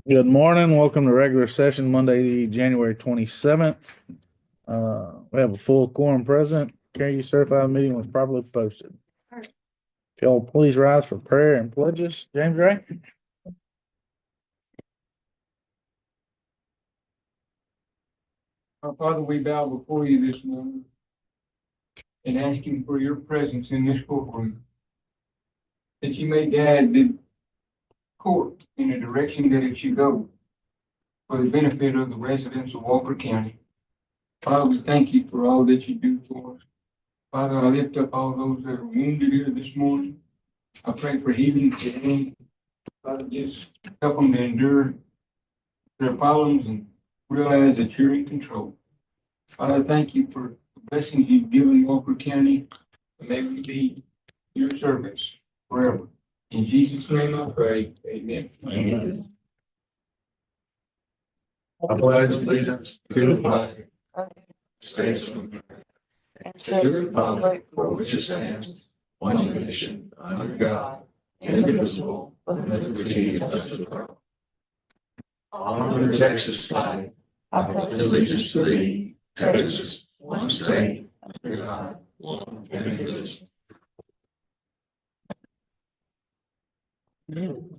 Good morning. Welcome to regular session Monday, January 27th. We have a full quorum present. Carrie, you certify the meeting was properly posted. If y'all please rise for prayer and pledges. James Ray? Our Father, we bow before you this morning and asking for your presence in this courtroom, that you may guide the court in the direction that it should go for the benefit of the residents of Walker County. Father, we thank you for all that you do for us. Father, I lift up all those that are wounded here this morning. I pray for healing for them. Father, just help them to endure their problems and realize that you're in control. Father, thank you for the blessings you've given Walker County, and may we be your servants forever. In Jesus' name I pray, amen. Amen. I pledge allegiance to the flag of the States of America and to the republic for which it stands, one nation, under God, indivisible, with liberty and justice for all. Honor the Texas flag. I pledge allegiance to thee, Texas, one state, under God, one indivisible. I didn't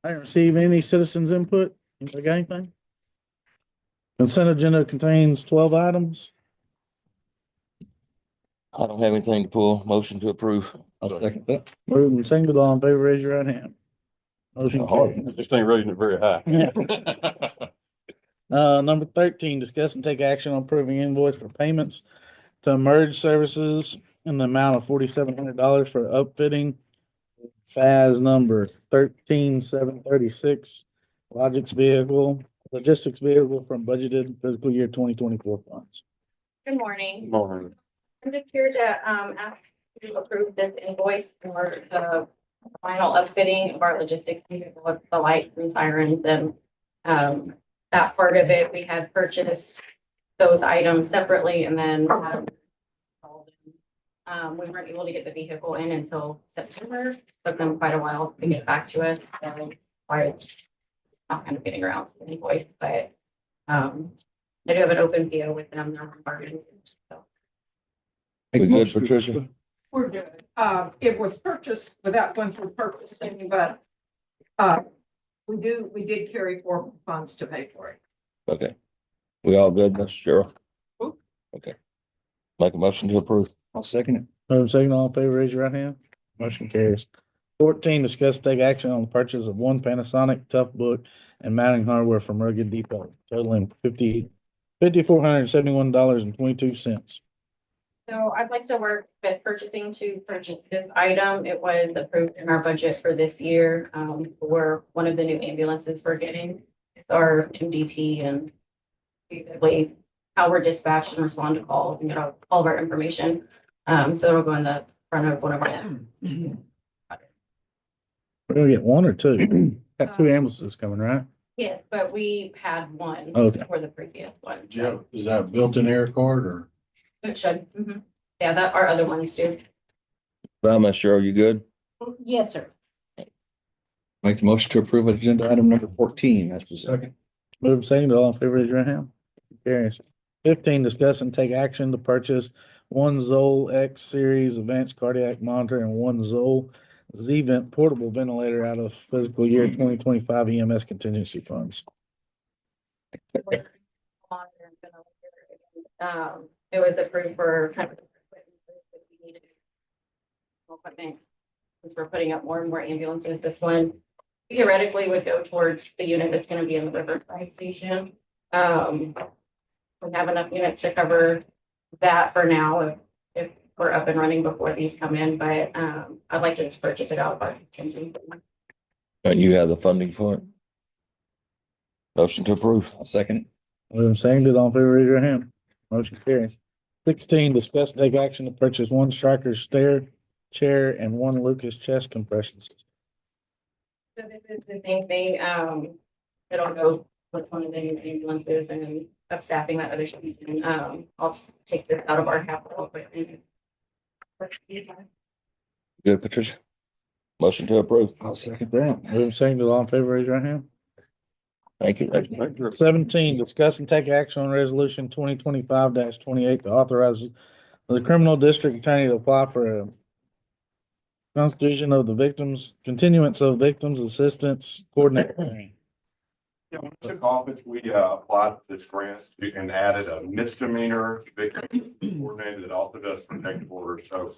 receive any citizens input. Anybody got anything? Consent agenda contains 12 items. I don't have anything to pull. Motion to approve. I'll second that. Moved and seconded. All in favor, raise your right hand. Motion carried. This thing raising it very high. Number 13, discuss and take action on approving invoice for payments to Emerge Services in the amount of $4,700 for upfitting FAS number 13736 logistics vehicle from budgeted fiscal year 2024 funds. Good morning. Morning. I'm just here to ask you to approve this invoice for the final upfitting of our logistics vehicle. It's the lights and sirens and that part of it. We had purchased those items separately and then we weren't able to get the vehicle in until September. Took them quite a while to get back to us. And why it's not kind of getting around to the invoice, but I do have an open PO with them. They're bargaining. So. We good, Patricia? We're good. It was purchased without going through purchasing, but we did carry forward funds to pay for it. Okay. We all good, Mr. Cheryl? Cool. Okay. Make a motion to approve. I'll second it. Moved and seconded. All in favor, raise your right hand. Motion carries. 14, discuss and take action on the purchase of one Panasonic Toughbook and mounting hardware from Rugged Depot, totaling $5,471.22. So I'd like to work with purchasing to purchase this item. It was approved in our budget for this year for one of the new ambulances we're getting. It's our MDT and basically how we're dispatched and respond to calls and get all of our information. So it'll go in the front of one of our. We're gonna get one or two. Got two ambulances coming, right? Yes, but we had one Okay. for the previous one. Joe, is that a built-in air card or? It should. Yeah, that our other ones do. Bye, Miss Cheryl, you good? Yes, sir. Make the motion to approve agenda item number 14. That's the second. Move and seconded. All in favor, raise your right hand. Carries. 15, discuss and take action to purchase one Zoll X series advanced cardiac monitor and one Zoll Z-Vent portable ventilator out of fiscal year 2025 EMS contingency funds. It was approved for kind of equipment. Since we're putting up more and more ambulances, this one theoretically would go towards the unit that's going to be in the Riverside station. We have enough units to cover that for now if we're up and running before these come in, but I'd like to just purchase it out of our contingency. And you have the funding for it? Motion to approve. I'll second it. Move and seconded. All in favor, raise your hand. Motion carries. 16, discuss and take action to purchase one Stryker stair chair and one Lucas chest compression system. So this is the same thing. It'll go with one of the new ambulances and upstaffing that other station. I'll just take this out of our capital equipment. Good, Patricia? Motion to approve. I'll second that. Move and seconded. All in favor, raise your hand. Thank you. Thank you. 17, discuss and take action on resolution 2025-28 to authorize the criminal district attorney to apply for a constitution of the victims, continuance of victims assistance coordinator. Yeah, when we took office, we applied for this grant and added a misdemeanor victim coordinator that also does protective orders. So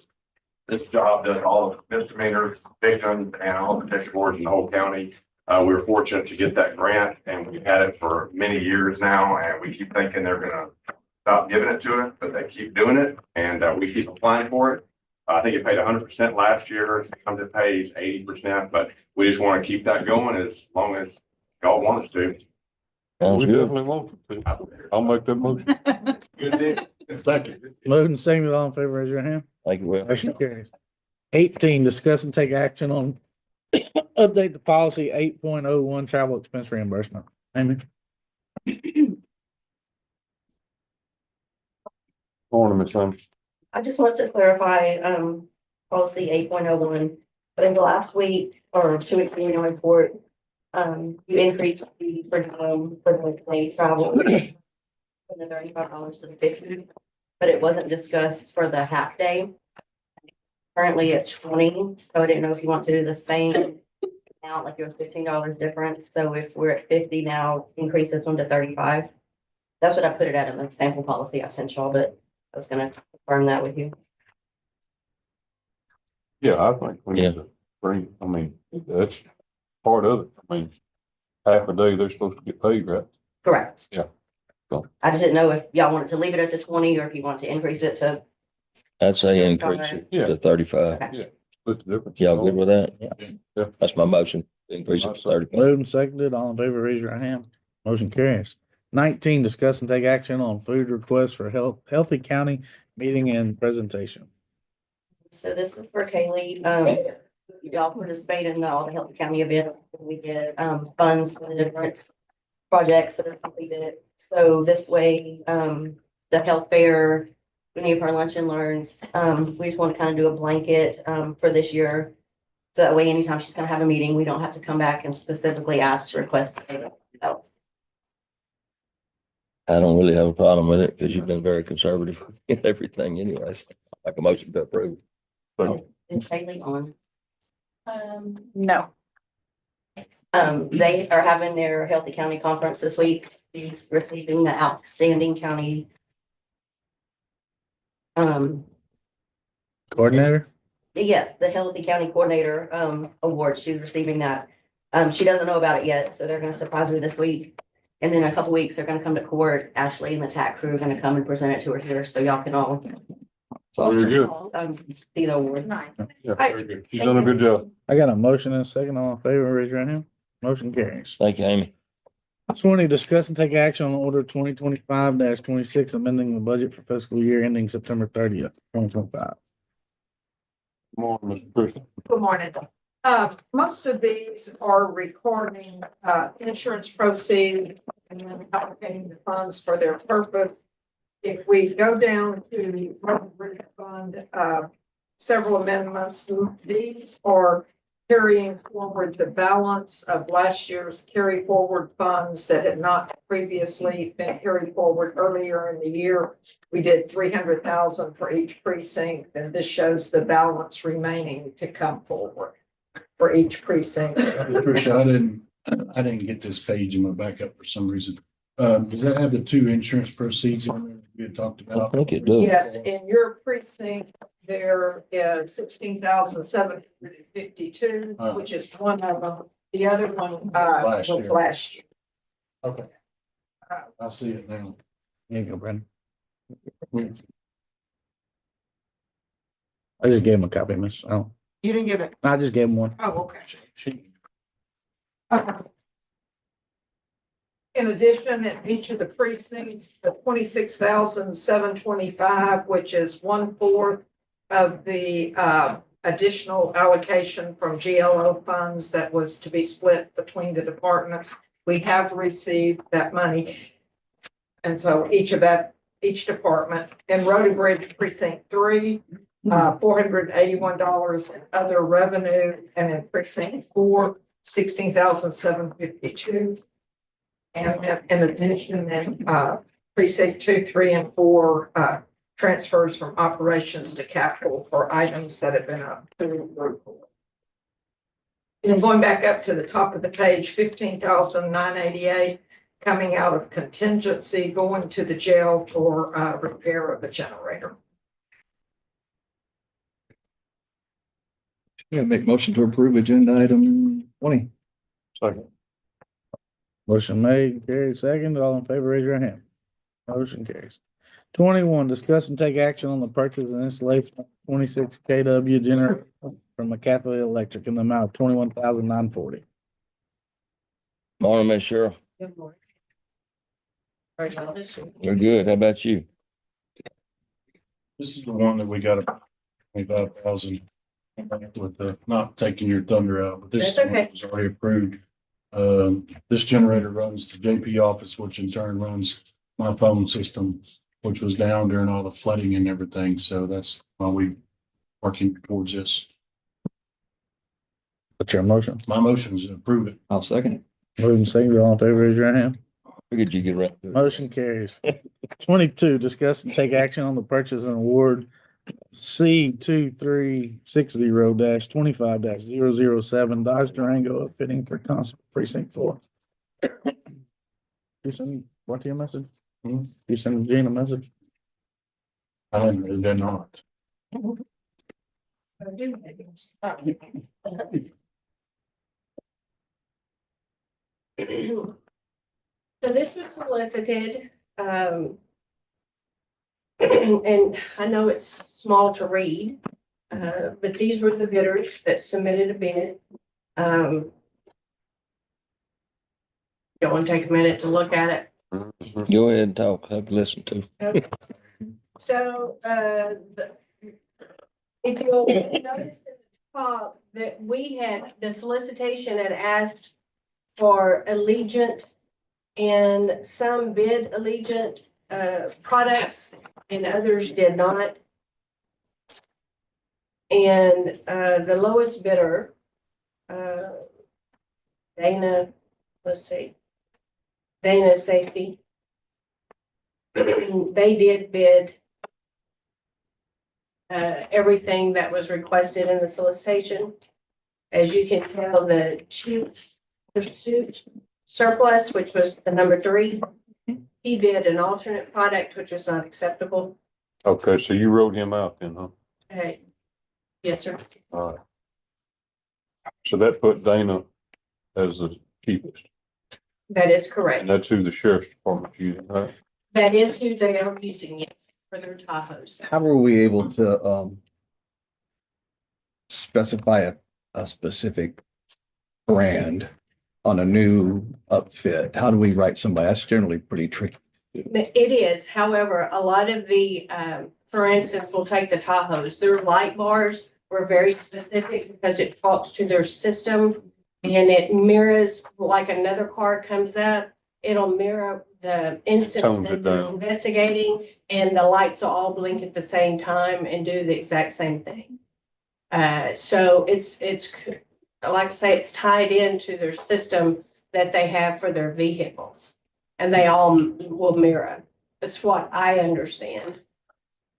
this job does all of misdemeanors, victims, and all protective orders in the whole county. We were fortunate to get that grant, and we've had it for many years now, and we keep thinking they're gonna stop giving it to us, but they keep doing it, and we keep applying for it. I think it paid 100% last year. Sometimes it pays 80%, but we just want to keep that going as long as y'all want us to. Sounds We good. definitely want to. I'll make that motion. Good deal. Second. Moving and seconded, all in favor, raise your hand. Thank you, Will. Motion carries. 18, discuss and take action on update the policy 8.01 travel expense reimbursement. Amy? Morning, Ms. Anderson. I just want to clarify, policy 8.01. But in the last week or 2 weeks annual report, you increased the per diem for the plane travel from the $35 to the $50, but it wasn't discussed for the half day. Currently at 20, so I didn't know if you want to do the same amount, like it was $15 difference. So if we're at 50 now, increase this one to 35. That's what I put it at in the sample policy I sent y'all, but I was gonna confirm that with you. Yeah, I think we need to bring, I mean, that's part of it. I mean, half a day they're supposed to get paid, right? Correct. Yeah. So- I just didn't know if y'all wanted to leave it at the 20 or if you want to increase it to, I'd say increase it Yeah. to 35. Split the difference. Y'all good with that? Yeah. That's my motion. Increase it to 35. Moved and seconded, all in favor, raise your hand. Motion carries. 19, discuss and take action on food requests for Healthy County meeting and presentation. so this is for Kaylee. Y'all participate in all the Healthy County events. We get, funds for the different projects that are completed. So this way, the health fair, any of our lunch and learns, we just want to kind of do a blanket, for this year. So that way, anytime she's gonna have a meeting, we don't have to come back and specifically ask to request. So, I don't really have a problem with it because you've been very conservative in everything anyways. Like a motion to approve. is Kaylee on? No. They are having their Healthy County Conference this week. She's receiving the Outstanding County. Coordinator? Yes, the Healthy County Coordinator, award. She's receiving that. She doesn't know about it yet, so they're gonna surprise her this week. And then in a couple weeks, they're gonna come to court. Ashley and the TAC crew are gonna come and present it to her here, so y'all can all, Very good. see the award. Nice. Yeah, very good. She's done a good job. I got a motion and a second, all in favor, raise your hand. Motion carries. Thank you, Amy. 20, discuss and take action on order 2025-26, amending the budget for fiscal year ending September 30th, 2025. Morning, Mr. Christian. Good morning. Most of these are recording, insurance proceeds and then allocating the funds for their purpose. If we go down to the Road Bridge Fund, several amendments, these are carrying forward the balance of last year's carry forward funds that had not previously been carried forward earlier in the year. We did 300,000 for each precinct, and this shows the balance remaining to come forward for each precinct. Tricia, I didn't get this page in my backup for some reason. Does that have the two insurance proceeds in there we had talked I about? think it does. Yes, in your precinct, there is 16,752, which is one of them. The other one, Last was year. last year. Okay. I see it now. Here you go, Brandon. I just gave him a copy, miss. You didn't get it? I just gave him one. Oh, okay. In addition, in each of the precincts, the 26,725, which is 1/4 of the additional allocation from GLO funds that was to be split between the departments. We have received that money. And so each department in Road and Bridge Precinct 3, $481 in other revenue, and in Precinct 4, 16,752. And in addition, then, precinct 2, 3, and 4, transfers from operations to capital for items that have been approved. And going back up to the top of the page, 15,988 coming out of contingency, going to the jail for, repair of the generator. Yeah, make motion to approve agenda item 20. Second. Motion made, carried, second. All in favor, raise your hand. Motion carries. 21, discuss and take action on the purchase and installation of 26 KW generator from McCaffrey Electric in the amount of 21,940. Morning, Miss Cheryl. Good morning. You're good. How about you? This is the one that we got a 25,000 with the, not taking your thunder out, but this That's okay. was already approved. This generator runs the JP office, which in turn runs my phone system, which was down during all the flooding and everything. So that's why we working towards this. What's your motion? My motion is to approve it. I'll second it. Moving second, all in favor, raise your hand. Figured you get right. to it. Motion carries. 22, discuss and take action on the purchase and award C2360-25-007 Dodge Durango fitting for Constable Precinct 4. You send, what to your message? Hmm? You send Gene a message? I didn't, they're not. So this was solicited, and I know it's small to read, but these were the bidders that submitted a bid. Don't want to take a minute to look at it. Go ahead and talk. I've listened to. So, if you'll notice at the top that we had, the solicitation had asked for Allegiant and some bid Allegiant, products and others did not. And, the lowest bidder, Dana, let's see, Dana Safety. They did bid everything that was requested in the solicitation. As you can tell, the pursuit surplus, which was the number 3, he bid an alternate product, which was not acceptable. Okay, so you wrote him out then, huh? Yes, sir. All right. So that put Dana as the cheapest, That is and correct. that's who the sheriff's department's using, right? That is who they are using, yes, for their Tahoes. How were we able to specify a specific brand on a new upfit? How do we write somebody? That's generally pretty tricky. It is, however, a lot of the, for instance, we'll take the Tahoes, their light bars were very specific because it talks to their system and it mirrors, like another car comes up, it'll mirror the instance Tones that it they're down. investigating, and the lights will all blink at the same time and do the exact same thing. So it's, like I say, it's tied into their system that they have for their vehicles. And they all will mirror. That's what I understand.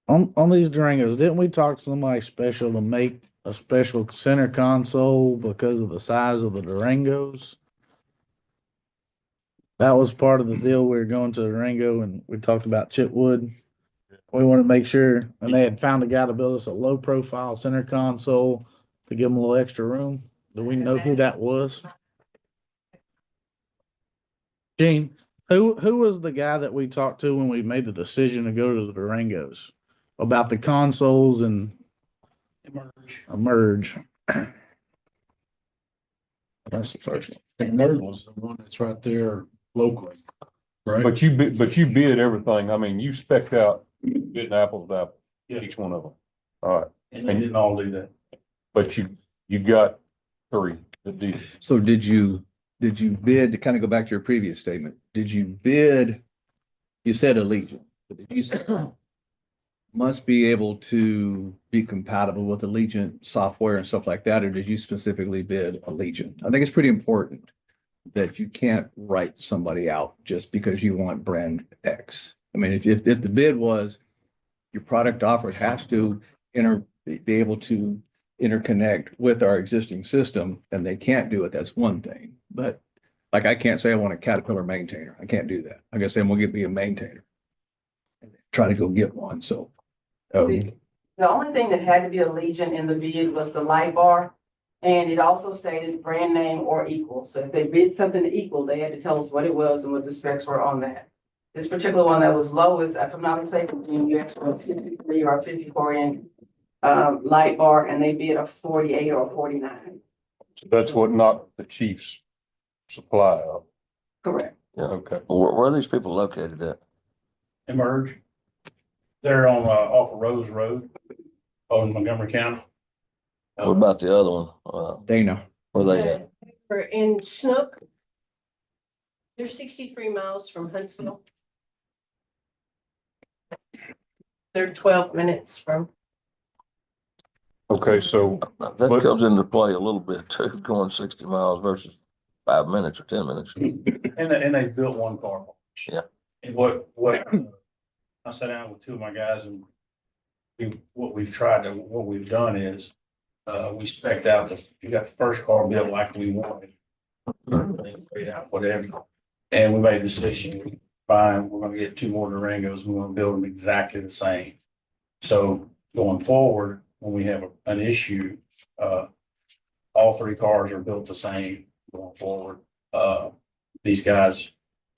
On these Durangos, didn't we talk to somebody special to make a special center console because of the size of the Durangos? That was part of the deal. We were going to Durango and we talked about chipwood. We wanted to make sure, and they had found a guy to build us a low profile center console to give them a little extra room. Do we know who that was? Gene, who was the guy that we talked to when we made the decision to go to the Durangos about the consoles and Emerge? That's the first one. And third was the one that's right there locally, right? But you bid everything. I mean, you spec'd out bidding apples to apples, each one of them. All right, And they didn't all do that. but you got 3 that did. So did you bid, to kind of go back to your previous statement, did you bid, you said Allegiant, but did you say must be able to be compatible with Allegiant software and stuff like that, or did you specifically bid Allegiant? I think it's pretty important that you can't write somebody out just because you want brand X. I mean, if the bid was your product offered has to be able to interconnect with our existing system, and they can't do it, that's one thing. But like, I can't say I want a Caterpillar maintainer. I can't do that. Like I said, I'm gonna be a maintainer. Try to go get one, so. The only thing that had to be a Legion in the bid was the light bar. And it also stated brand name or equal. So if they bid something equal, they had to tell us what it was and what the specs were on that. This particular one that was lowest, if I'm not mistaken, you asked for a 53 or 54-inch light bar, and they bid a 48 or 49. That's what knocked the chief's supply up. Correct. Yeah. Okay. Where are these people located at? Emerge. They're on, off of Rose Road, over in Montgomery County. What about the other one? Dana, Where they at? We're in Snook. They're 63 miles from Huntsville. They're 12 minutes from. Okay, so That comes into play a little bit too, going 60 miles versus 5 minutes or 10 minutes. And they built one car. Yeah. And what I sat down with two of my guys, and what we've done is, we spec'd out we got the first car built like we wanted. Laid out whatever, and we made a decision, fine, we're gonna get two more Durangos, we're gonna build them exactly the same. So going forward, when we have an issue, all three cars are built the same going forward. These guys,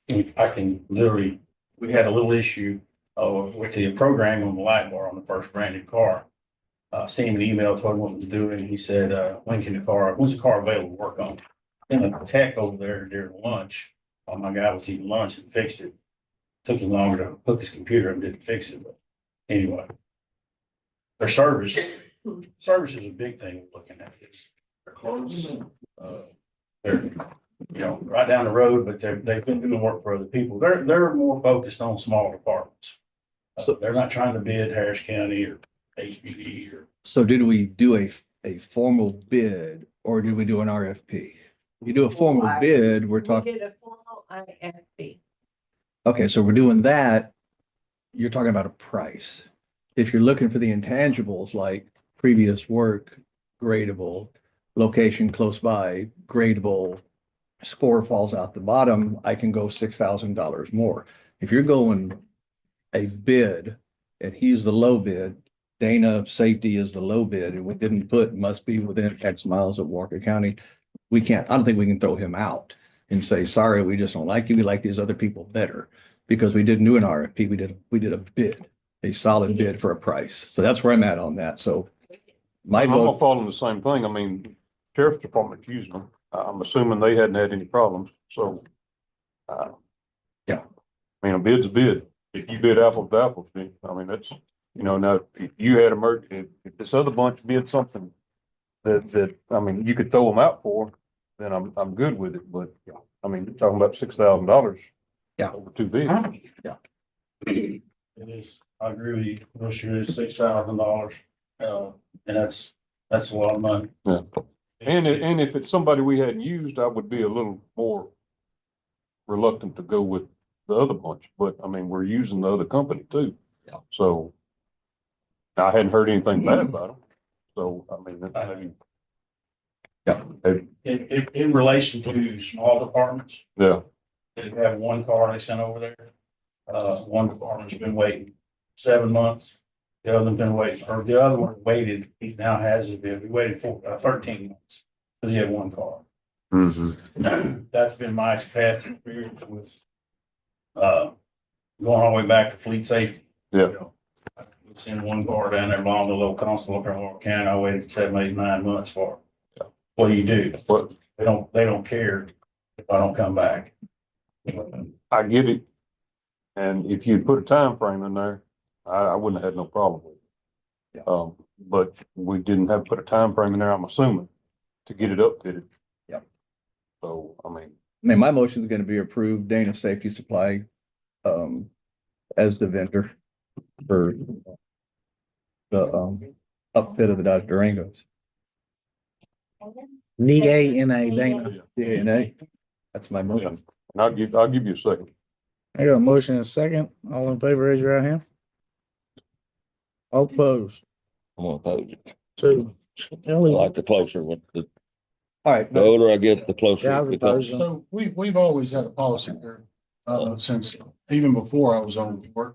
I can literally, we had a little issue with the program on the light bar on the first brand new car. Sent him an email, told him what it was doing, and he said, when's the car available to work on? And the tech over there during lunch, while my guy was eating lunch and fixed it. Took him longer to hook his computer and didn't fix it, but anyway. Their service is a big thing we're looking at. They're close. They're, right down the road, but they've been doing work for other people. They're more focused on small departments. So they're not trying to bid Harris County or HPD or. so did we do a formal bid, or did we do an RFP? If you do a formal bid, we're We talking, did a formal IFB. okay, so we're doing that. You're talking about a price. If you're looking for the intangibles like previous work, gradable, location close by, gradable, score falls out the bottom, I can go $6,000 more. If you're going a bid and he's the low bid, Dana Safety is the low bid, and we didn't put must be within X miles of Walker County. I don't think we can throw him out and say, sorry, we just don't like you. We like these other people better, because we didn't do an RFP. We did a bid, a solid bid for a price. So that's where I'm at on that. So my I'm gonna vote, follow the same thing. I mean, sheriff's department used them. I'm assuming they hadn't had any problems, so. Yeah. I mean, a bid's a bid. If you bid apples to apples, I mean, that's, now if you had if this other bunch bid something I mean, you could throw them out for, then I'm good with it, but I mean, you're talking about $6,000. Yeah. Over two bids. It is, I agree with you, Commissioner, it's $6,000. And that's a lot of money. Yeah. And if it's somebody we hadn't used, I would be a little more reluctant to go with the other bunch, but I mean, we're using the other company too. Yeah. So I hadn't heard anything bad about them. So, I mean, In relation to small departments yeah, that have one car they sent over there, one department's been waiting 7 months. The other one's been waiting, or the other one waited, he now has his bid, we waited for 13 months because he had one car. That's been my past experience with going all the way back to fleet safety. yeah. We send one car down there, belong to a little constable up in Walker County. I waited 7, 8, 9 months for it. Yeah. What do you do? But They don't care if I don't come back. I get it. And if you put a time frame in there, I wouldn't have had no problem with it. Yeah. But we didn't have to put a time frame in there, I'm assuming, to get it updated. Yeah. So, I mean, my motion is going to be approved, Dana Safety Supply, as the vendor for the, upfit of the Dodge Durangos. Dana, Dana. DNA. That's my motion. And I'll give you a second. I got a motion and a second. All in favor, raise your right hand. All opposed, I'm gonna oppose it. 2. I like the closer one. All right. The older I get, the closer Yeah, I it was becomes. opposed. So we've always had a policy here, since even before I was on board.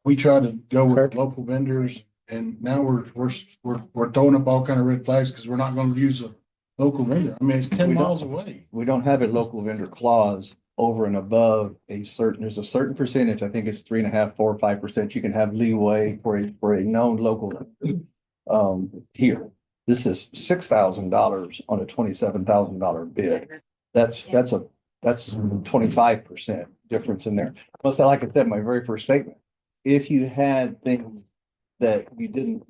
We try to go with local vendors and now we're throwing up all kind of red flags because we're not gonna use a local vendor. I mean, it's 10 We don't- miles away. We don't have a local vendor clause over and above there's a certain percentage, I think it's 3.5%, 4 or 5%. You can have leeway for a known local. Here, this is $6,000 on a $27,000 bid. That's 25% difference in there. Plus, like I said, in my very first statement, if you had things that you didn't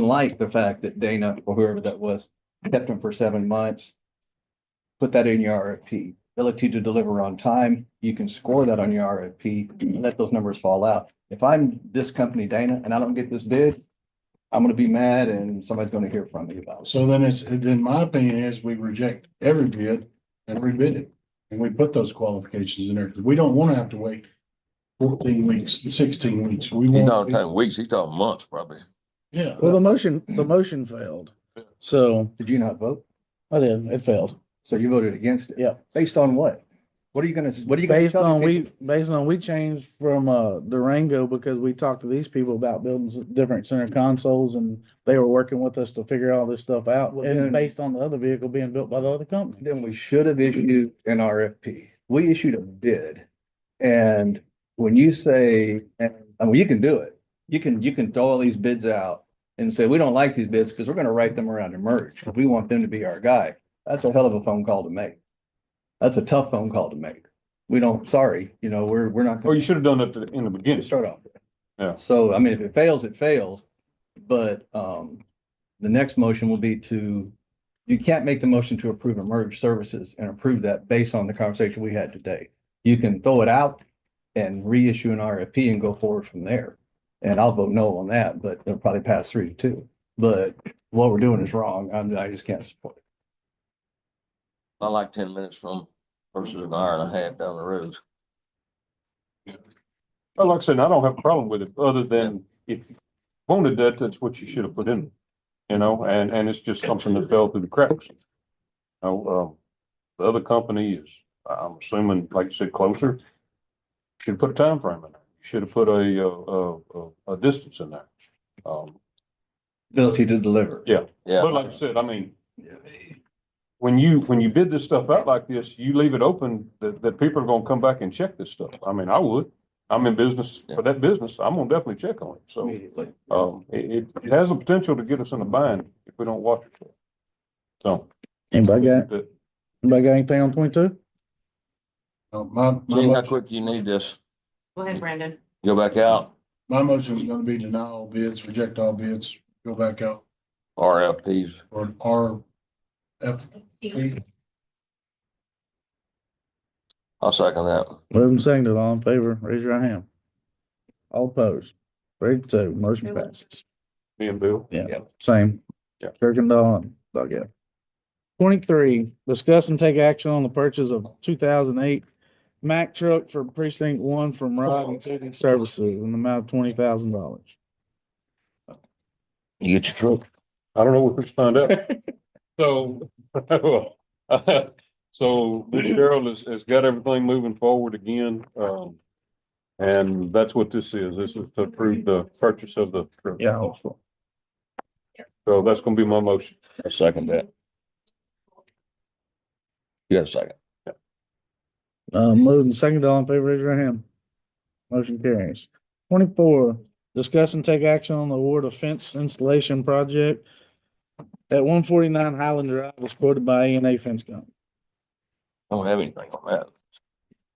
like the fact that Dana or whoever that was kept them for 7 months, put that in your RFP. Ability to deliver on time, you can score that on your RFP and let those numbers fall out. If I'm this company, Dana, and I don't get this bid, I'm gonna be mad and somebody's gonna hear from me about it. So then my opinion is we reject every bid and rebid it. And we put those qualifications in there because we don't want to have to wait 14 weeks, 16 weeks. We He's not want, talking weeks, he's talking months probably. yeah. Well, the motion failed. So Did you not vote? I did, it failed. So you voted against it? Yeah. Based on what? What are you gonna tell the people? Based on we changed from Durango because we talked to these people about building different center consoles and they were working with us to figure all this stuff out. Well, And then- based on the other vehicle being built by the other company. Then we should have issued an RFP. We issued a bid. And when you say, I mean, you can do it. You can throw all these bids out and say, we don't like these bids because we're gonna write them around and merge because we want them to be our guy. That's a hell of a phone call to make. That's a tough phone call to make. We're not. Well, you should have done that in the To beginning. start off. with. Yeah. So, I mean, if it fails, it fails. But, the next motion will be you can't make the motion to approve a merge services and approve that based on the conversation we had today. You can throw it out and reissue an RFP and go forward from there. And I'll vote no on that, but it'll probably pass 3-2. But what we're doing is wrong. I just can't support it. I like 10 minutes from versus an hour and a half down the road. Well, like I said, I don't have a problem with it, other than if you wanted that, that's what you should have put in. And it's just something that fell through the cracks. The other company is, I'm assuming, like you said, closer. Should have put a time frame in there. You should have put a distance in there. Ability to deliver. Yeah. Yeah. But like I said, I mean, when you bid this stuff out like this, you leave it open that people are gonna come back and check this stuff. I mean, I would. I'm in business for that business. I'm gonna definitely check on it. So, Immediately. it has the potential to get us in a bind if we don't watch it. So. Anybody got anything on 22? My See how motion, quick you need this. Go ahead, Brandon. Go back out, my motion is gonna be deny all bids, reject all bids, go back out RFPs. or RFP. I'll second that. Moving seconded, all in favor, raise your right hand. All opposed, 3-2, motion passes. Me and Bill. Yeah, same. Yeah. Kirkendall and Doggett. 23, discuss and take action on the purchase of 2008 Mack truck for precinct 1 from Rod Utility Services in the amount of $20,000. You get your truck. I don't know what we found out. So, so this Cheryl has got everything moving forward again. And that's what this is. This is to approve the purchase of the truck. Yeah, hopeful. So that's gonna be my motion. I second that. You got a second. Moving second, all in favor, raise your hand. Motion carries. 24, discuss and take action on the award of fence installation project at 149 Highland Drive was quoted by A&A Fence Company. I don't have anything on that.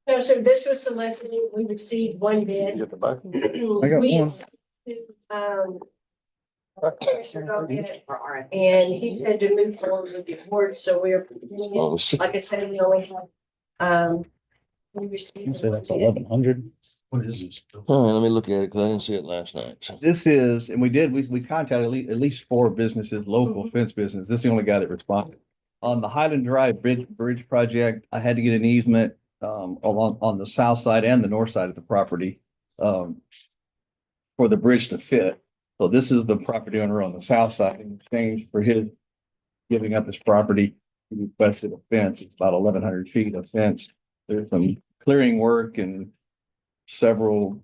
No, so this was solicited, we received one bid. You get the back? I got We one. Commissioner Doggett, and he said to move forward with the award, so we're, Oh, like I said, we only have, we received. You say that's 1,100? What is this? let me look at it because I didn't see it last night. This is, and we contacted at least 4 businesses, local fence business. This is the only guy that responded. On the Highland Drive Bridge project, I had to get an easement on the south side and the north side of the property for the bridge to fit. So this is the property owner on the south side in exchange for his giving up his property. He requested a fence. It's about 1,100 feet of fence. There's some clearing work and several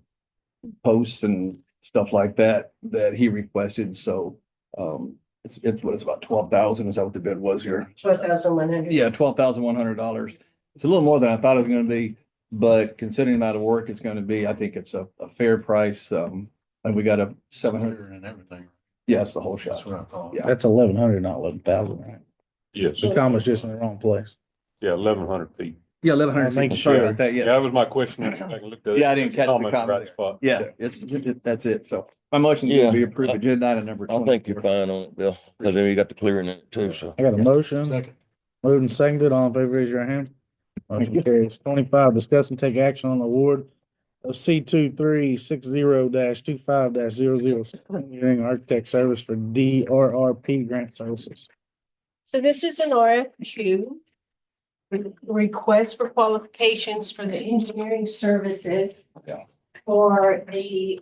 posts and stuff like that he requested. So it's about 12,000. Is that what the bid was here? 12,100. Yeah, $12,100. It's a little more than I thought it was gonna be, but considering the amount of work it's gonna be, I think it's a fair price. And we got a 700. And everything. Yes, the whole shop. That's what I thought. Yeah. That's 1,100, not 11,000, right? Yes, The comma's just in the wrong place. yeah, 1,100 feet. Yeah, 1,100 Make feet. Sorry sure. about that. Yeah, Yeah. that was my question. I looked at it. Yeah, I didn't catch the Comment comment right there. spot. Yeah, that's it. So my motion is to be Yeah. approved agenda item number I 20. think you're fine on it, Bill, because then you got the clearing in it too, so. I got a motion, Second. moved and seconded, all in favor, raise your hand. Motion carries. 25, discuss and take action on the award of C2360-25-007 engineering architect service for DRRP grant services. So this is an RFQ. Request for qualifications for the engineering services. Yeah. For the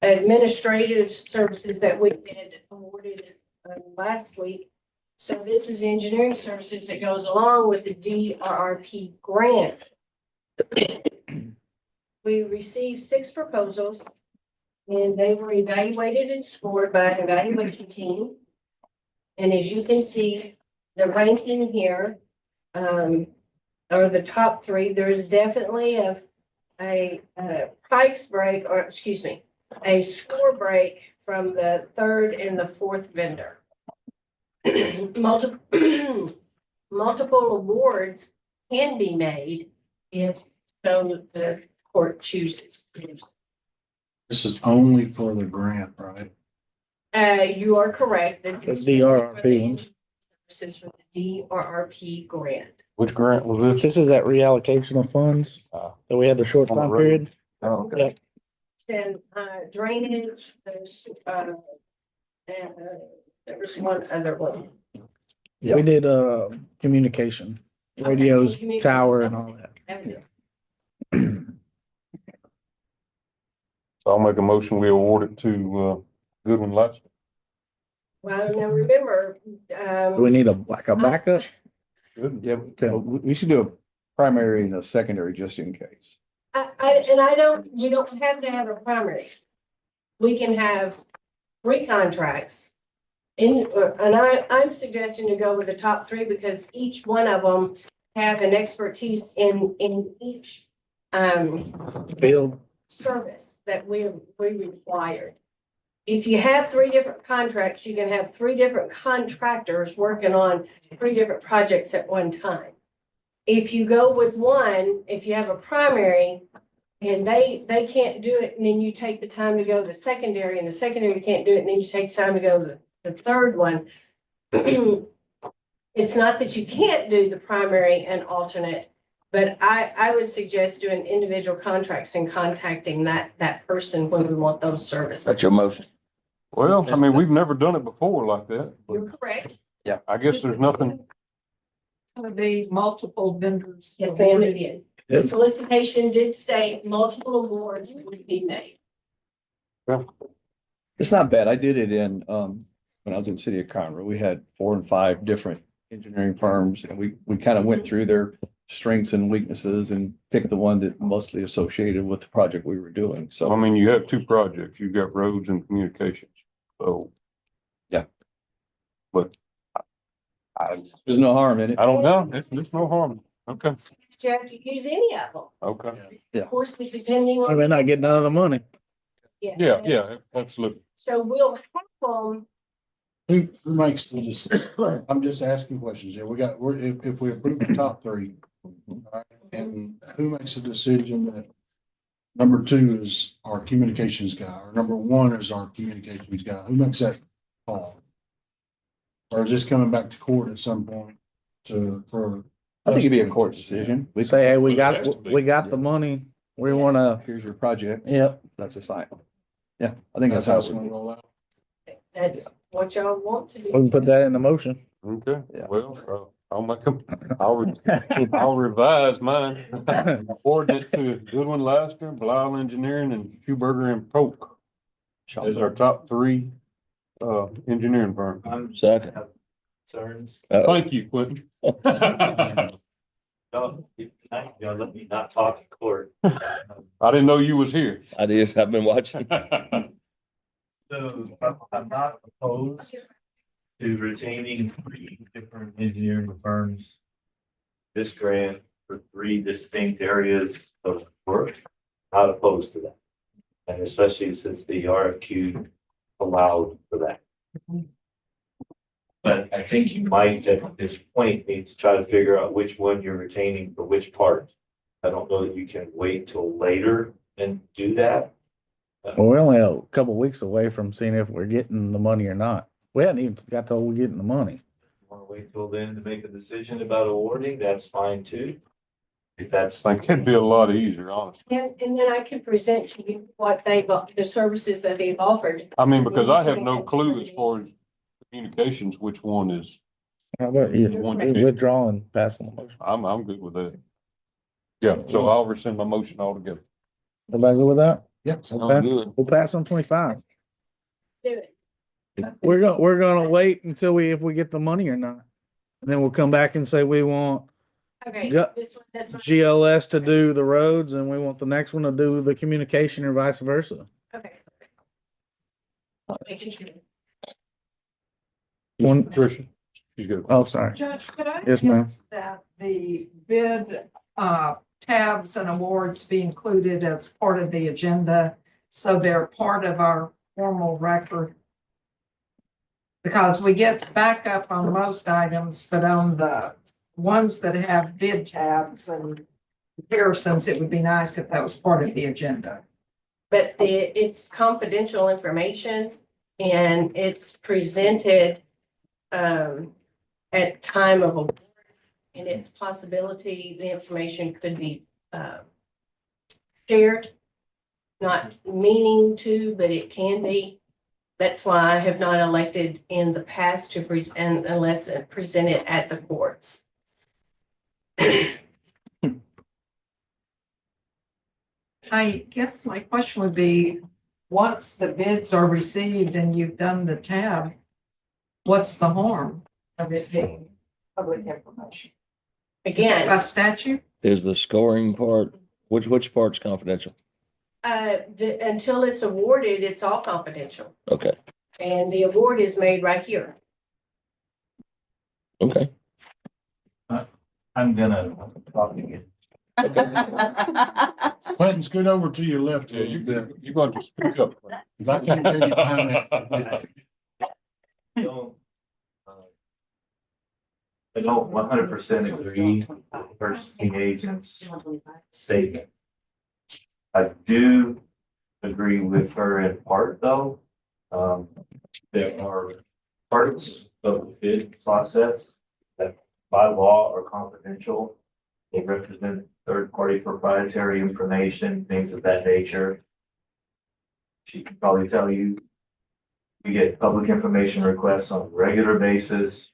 administrative services that we did awarded last week. So this is engineering services that goes along with the DRRP grant. We received 6 proposals and they were evaluated and scored by an evaluation team. And as you can see, the ranking here are the top 3. There's definitely a price break, or excuse me, a score break from the 3rd and the 4th vendor. Multiple awards can be made if so the court chooses. This is only for the grant, right? You are correct. This The is DRRP. This is for the DRRP grant. Which grant was this? This is that reallocation of funds that we had the short On the time road. period. Oh, Yeah. Then drainage, there's and there was one other one. We did communication, radios, Communication. tower and all that. That was it. So I'll make a motion, we award it to Goodwin Lights. Well, now remember, Do we need a backup? Yeah, we should do a primary and a secondary just in case. we don't have to have a primary. We can have 3 contracts. And I'm suggesting to go with the top 3 because each one of them have an expertise in each Field. service that we required. If you have 3 different contracts, you can have 3 different contractors working on 3 different projects at one time. If you go with one, if you have a primary and they can't do it, and then you take the time to go to the secondary and the secondary can't do it, and then you take time to go to the 3rd one. It's not that you can't do the primary and alternate, but I would suggest doing individual contracts and contacting that person when we want those services. That's your motion. Well, I mean, we've never done it before like that, but You're correct. I guess there's nothing. It's gonna be multiple vendors. Yes, ma'am, it did. The Yep. solicitation did state multiple awards would be made. It's not bad. I did it in, when I was in the city of Conroe, we had 4 and 5 different engineering firms and we kind of went through their strengths and weaknesses and picked the one that mostly associated with the project we were doing. So, I So, mean, you have 2 projects, you've got roads and communications, so. Yeah. But there's no harm in it. I don't know, there's no harm. Okay, You have to use any of them. okay. Of course, depending I on. may not get none of the money. Yeah, absolutely. So we'll have them. Who makes the decision? I'm just asking questions here. If we approve the top 3, alright, and who makes the decision that number 2 is our communications guy, or number 1 is our communications guy? Who makes that call? Or is this coming back to court at some point for? I think it'd be a court decision. We say, hey, we got the money. We wanna, Here's your project. yep. That's a sign. Yeah, I think that's how That's it's gonna going to roll out. That's what y'all want to We do. can put that in the motion. Okay, Yeah. well, I'll make them, I'll revise mine. Ordinance to Goodwin Laster, Blau Engineering and Schuberger and Polk as our top three, engineering firm. Second. Concerns? Thank you, Quentin. No, you gotta let me not talk in court. I didn't know you was here. I did, I've been watching. So I'm not opposed to retaining 3 different engineering firms. This grant for 3 distinct areas of work, not opposed to that. And especially since the RFQ allowed for that. But I think you might at this point need to try to figure out which one you're retaining for which part. I don't know that you can wait till later and do that. Well, we're only a couple weeks away from seeing if we're getting the money or not. We hadn't even got told we're getting the money. Want to wait till then to make a decision about awarding, that's fine too. If that's. It could be a lot easier, honestly. And then I can present to you what they've, the services that they've offered. I mean, because I have no clue as far as communications, which one is, How about you? One. Withdraw and pass on the motion. I'm good with that. Yeah, so I'll rescind my motion altogether. Everybody good with that? Yes. Okay. Good. We'll pass on 25. Do it. We're gonna wait until if we get the money or not. And then we'll come back and say we want Okay, Go- this one. GLS to do the roads and we want the next one to do the communication or vice versa. Okay. Making sure. One, Tricia, you go. oh, sorry. Judge, could I? Yes, ma'am. ask that the bid, tabs and awards be included as part of the agenda, so they're part of our formal record? Because we get backup on most items, but on the ones that have bid tabs and comparisons, it would be nice if that was part of the agenda. But it's confidential information and it's presented at time of award. And it's possibility the information could be shared. Not meaning to, but it can be. That's why I have not elected in the past to present unless presented at the courts. I guess my question would be, once the bids are received and you've done the tab, what's the harm of it being public information? Is that Again, by statute? Is the scoring part, which part's confidential? until it's awarded, it's all confidential. Okay, And the award is made right here. okay. I'm gonna talk again. Clinton, scoot over to your left. Yeah, you're going to speak up. 'Cause I can't hear you behind that. Don't, I don't 100% agree with the purchasing agent's statement. I do agree with her in part, though. There are parts of the bid process that by law are confidential. They represent third-party proprietary information, things of that nature. She can probably tell you, we get public information requests on a regular basis.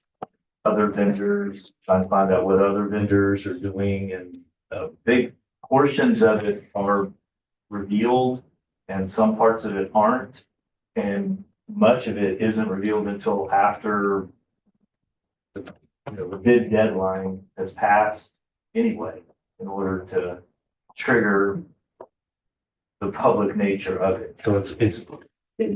Other vendors, trying to find out what other vendors are doing, and big portions of it are revealed and some parts of it aren't. And much of it isn't revealed until after the bid deadline has passed anyway, in order to trigger the public nature of it. So it's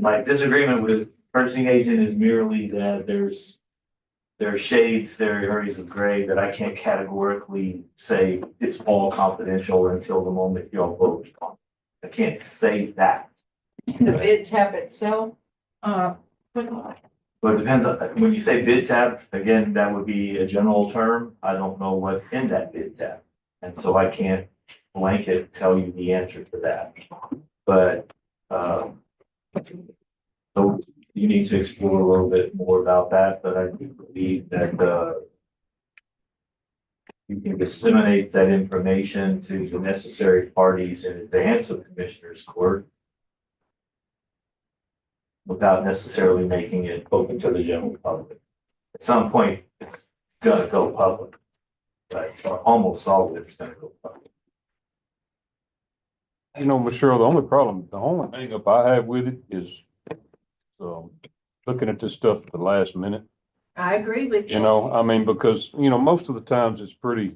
my disagreement with purchasing agent is merely that there are shades, there are areas of gray that I can't categorically say it's all confidential until the moment y'all vote on it. I can't say that. The bid tab itself, But it depends on, when you say bid tab, again, that would be a general term. I don't know what's in that bid tab. And so I can't blanket tell you the answer to that. But, so you need to explore a little bit more about that, but I do believe that, you can disseminate that information to the necessary parties in advance of Commissioners Court. without necessarily making it open to the general public. At some point, it's gonna go public, but almost always it's gonna go public. You know, Michelle, the only hang up I have with it is, looking at this stuff at the last minute. I agree with you. You know, I mean, because, you know, most of the times it's pretty,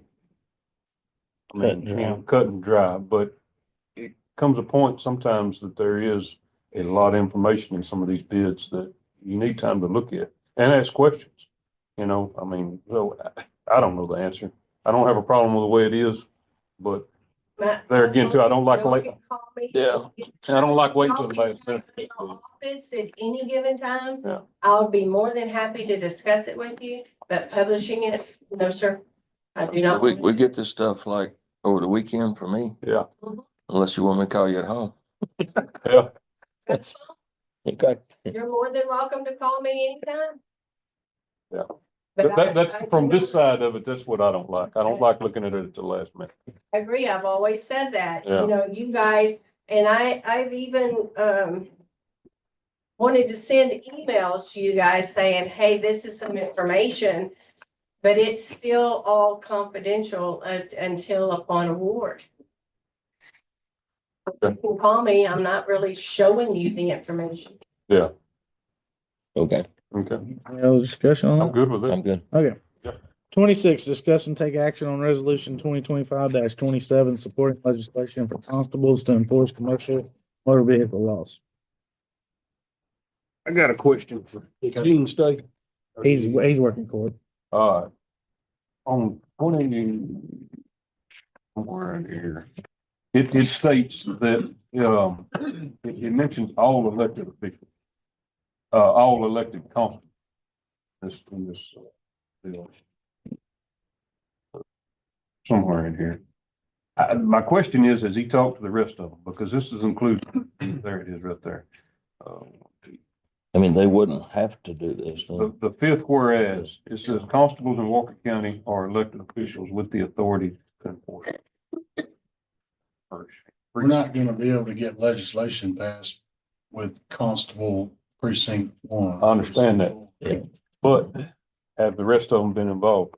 I Cut and mean, dry. you know, cut and dry, but it comes a point sometimes that there is a lot of information in some of these bids that you need time to look at and ask questions. You know, I mean, so I don't know the answer. I don't have a problem with the way it is, but there again, too, I don't like late. Yeah, and I don't like waiting till the last minute. Office at any given time. Yeah. I'll be more than happy to discuss it with you, but publishing it, no, sir. I do not. We get this stuff like over the weekend for me. Yeah. Unless you want me to call you at home. Yeah. That's fine. Okay. You're more than welcome to call me anytime. Yeah. But That's I from do this side of it. That's what I don't like. I don't like looking at it at the last minute. I agree. I've always said that, Yeah. you know, you guys, and I've even, wanted to send emails to you guys saying, hey, this is some information, but it's still all confidential until upon award. You can call me. I'm not really showing you the information. Yeah. Okay, Okay. Any other discussion on I'm that? good with I'm it. good. Okay. Yeah. 26, discuss and take action on resolution 2025-27, supporting legislation for constables to enforce commercial motor vehicle laws. I got a question for Gene State. He's working court. On 20, somewhere in here, it states that, it mentions all elected officials. All elected constables. In this bill. Somewhere in here. My question is, has he talked to the rest of them? Because this is included, there it is right there. I mean, they wouldn't have to do this. The fifth whereas, it says constables in Walker County are elected officials with the authority to enforce. We're not gonna be able to get legislation passed with Constable Precinct 1. I understand that. Yeah. But have the rest of them been involved?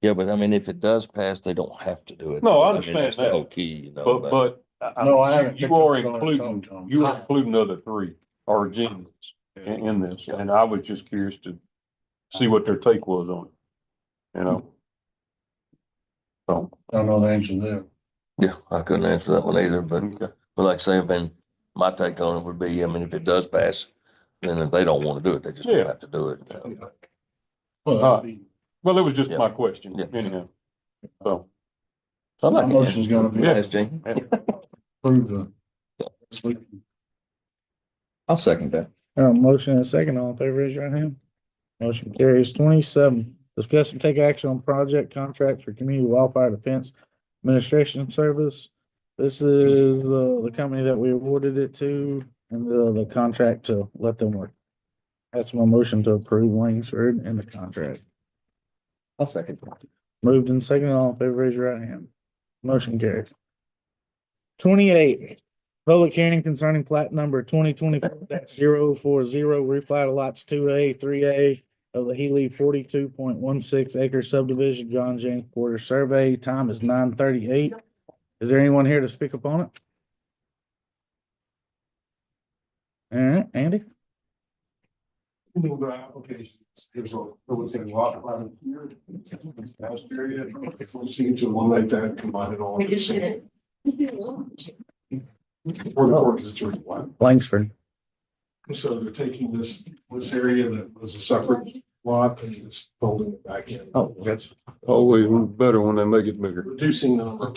Yeah, but I mean, if it does pass, they don't have to do it. No, I mean, understand that's the that. whole key, you know. But No, I haven't you picked up are the phone and including, talked to 'em. you are including the other three or Gene in this, and I was just curious to see what their take was on it, you know? So, Don't know the answer to that. Yeah, I couldn't answer that one either, but, okay. but like I say, I mean, my take on it would be, I mean, if it does pass, then if they don't want to do it, they just Yeah. don't have to do it. Well, that'd be- Well, it was just Yeah. my question, Yeah. anyhow. So, So I'm My not motion's gonna be Yes, Gene. approve the. I'll second that. Motion and a second, all in favor, raise your hand. Motion carries. 27, discuss and take action on project contract for community wildfire defense administration service. This is, the company that we awarded it to and the contract to let them work. That's my motion to approve Langsford and the contract. I'll second that. Moved and second, all in favor, raise your right hand. Motion carries. 28, public hearing concerning plat number 2024-040, replat of lots 2A, 3A of the Healy 42.16 acre subdivision, John James Porter survey. Time is 9:38. Is there anyone here to speak upon it? All right, Andy? There's a, there was a lot line here. Past area, if we see to one like that, combine it all. into the For the court, it's a lot. Langsford. So they're taking this area that was a separate lot and just folding it back in. Oh, that's. always better when they make it bigger. Reducing the number.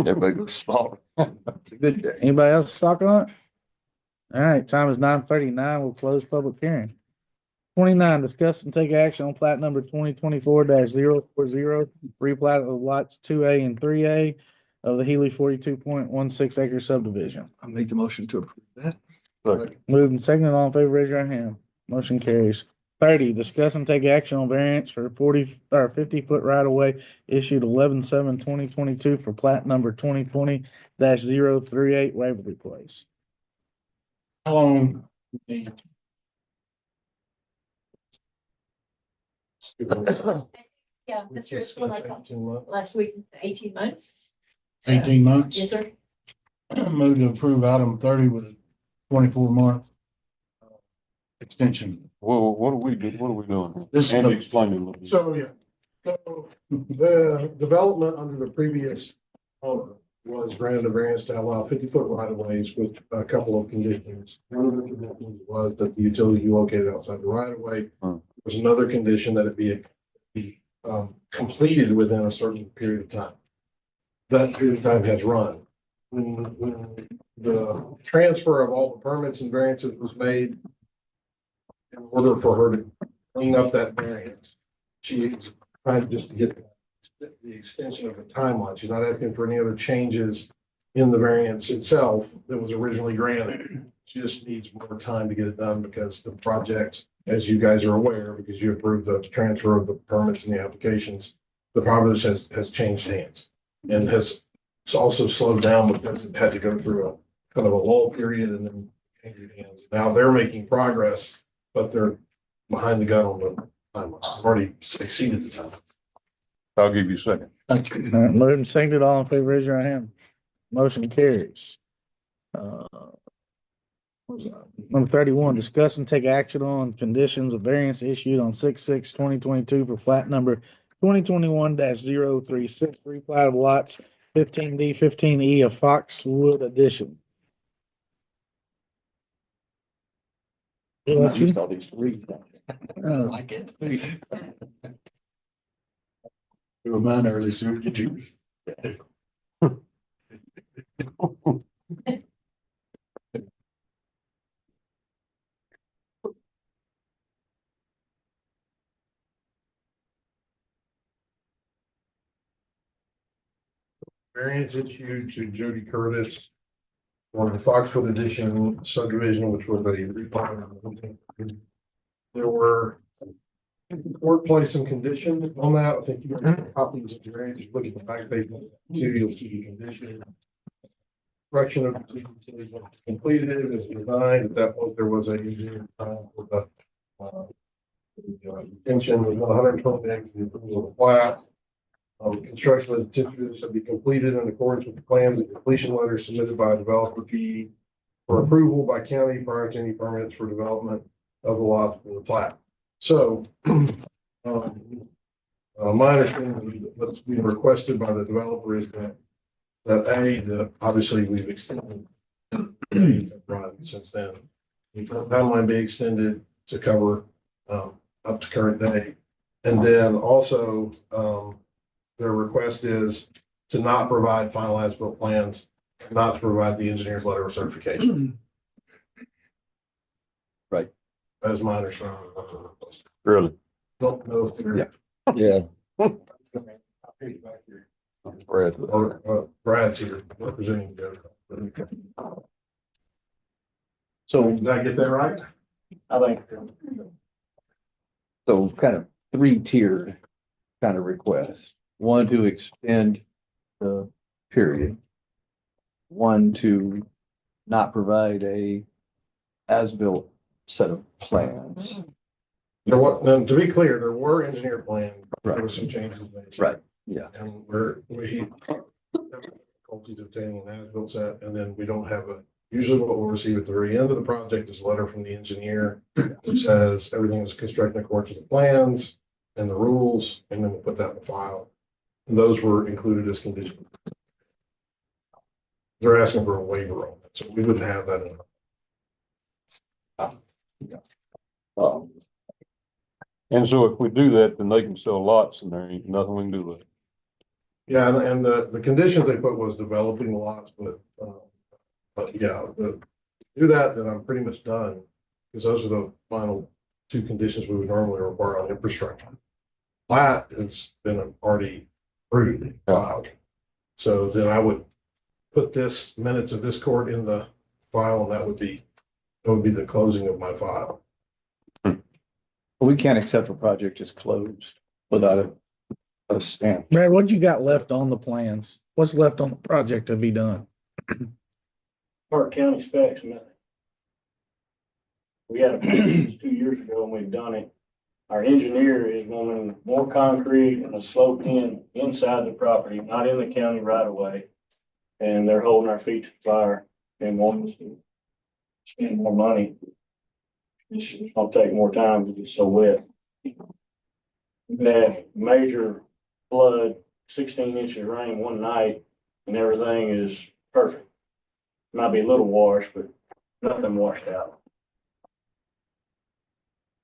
Everybody looks smaller. It's a good day. Anybody else talk on it? All right, time is 9:39. We'll close public hearing. 29, discuss and take action on plat number 2024-040, replat of lots 2A and 3A of the Healy 42.16 acre subdivision. I'll make the motion to approve that. Moved and seconded, all in favor, raise your hand. Motion carries. 30, discuss and take action on variance for 50-foot right of way issued 11/7/2022 for plat number 2020-038 Waverly Place. How long? the- Yeah, Mr. Is when I talked last week, 18 months. So- 18 months? Yes, sir. Move to approve item 30 with a 24-month extension. What are we doing? This is Andy, the- explain it a little bit. So, yeah. So the development under the previous owner was granted a variance to allow 50-foot right of ways with a couple of conditions. One of the conditions was that the utility be located outside the right of way. There was another condition that it be completed within a certain period of time. That period of time has run. When the transfer of all the permits and variances was made, in order for her to clean up that variance, she's trying just to get the extension of the timeline. She's not asking for any other changes in the variance itself that was originally granted. She just needs more time to get it done because the project, as you guys are aware, because you approved the transfer of the permits and the applications, the project has changed hands and has also slowed down because it had to go through a kind of a lull period and then change hands. Now they're making progress, but they're behind the gun on the timeline. Already exceeded the time. I'll give you a second. Thank you. All right, moved and seconded, all in favor, raise your hand. Motion carries. What was that? Number 31, discuss and take action on conditions of variance issued on 6/6/2022 for plat number 2021-036, replat of lots 15D, 15E of Foxwood Addition. I used all these three. I Uh, like it. You were mine early, so we get you. Variance issued to Jody Curtis on the Foxwood Edition subdivision, which was a replat. There were workplace and conditions on that. I think you have copies of the variance. Look at the back page, you'll see the condition. Correction of completed as designed. At that point, there was a for the extension was 120 days of the approval of the plat. Construction of the certificate shall be completed in accordance with the plans and completion letter submitted by a developer PE for approval by county prior to any permits for development of the lot in the plat. So, my understanding of what's being requested by the developer is that obviously we've extended since then. The timeline be extended to cover up to current day. And then also, their request is to not provide final as-built plans, not to provide the engineer's letter of certification. Right. That is my understanding of the request. Really? Don't know if they're. Yeah. Brad. Brad's here representing. So, Did I get that right? I think. So kind of three-tiered kind of requests. One to extend the period. One to not provide a as-built set of plans. There was, and to be clear, there were engineer plans. There were some changes made. Right, yeah. And we have difficulties obtaining an as-built set, and then we don't have usually what we'll receive at the very end of the project is a letter from the engineer that says everything is constructed in accordance with the plans and the rules, and then we'll put that in the file. And those were included as conditions. They're asking for a waiver on it, so we wouldn't have that in. And so if we do that, then they can sell lots and there ain't nothing we can do with it. Yeah, and the conditions they put was developing lots, but yeah, do that, then I'm pretty much done. Because those are the final two conditions we would normally require on infrastructure. Plat has been already approved, filed. So then I would put this minutes of this court in the file, and that would be the closing of my file. We can't accept a project as closed without a stamp. Brad, what you got left on the plans? What's left on the project to be done? Park County specs, man. We had a plan 2 years ago and we've done it. Our engineer is wanting more concrete and a sloped in inside the property, not in the county right away. And they're holding our feet to the fire and wanting us to spend more money. It's gonna take more time because it's so wet. We had major flood, 16 inches of rain one night and everything is perfect. Might be a little washed, but nothing washed out.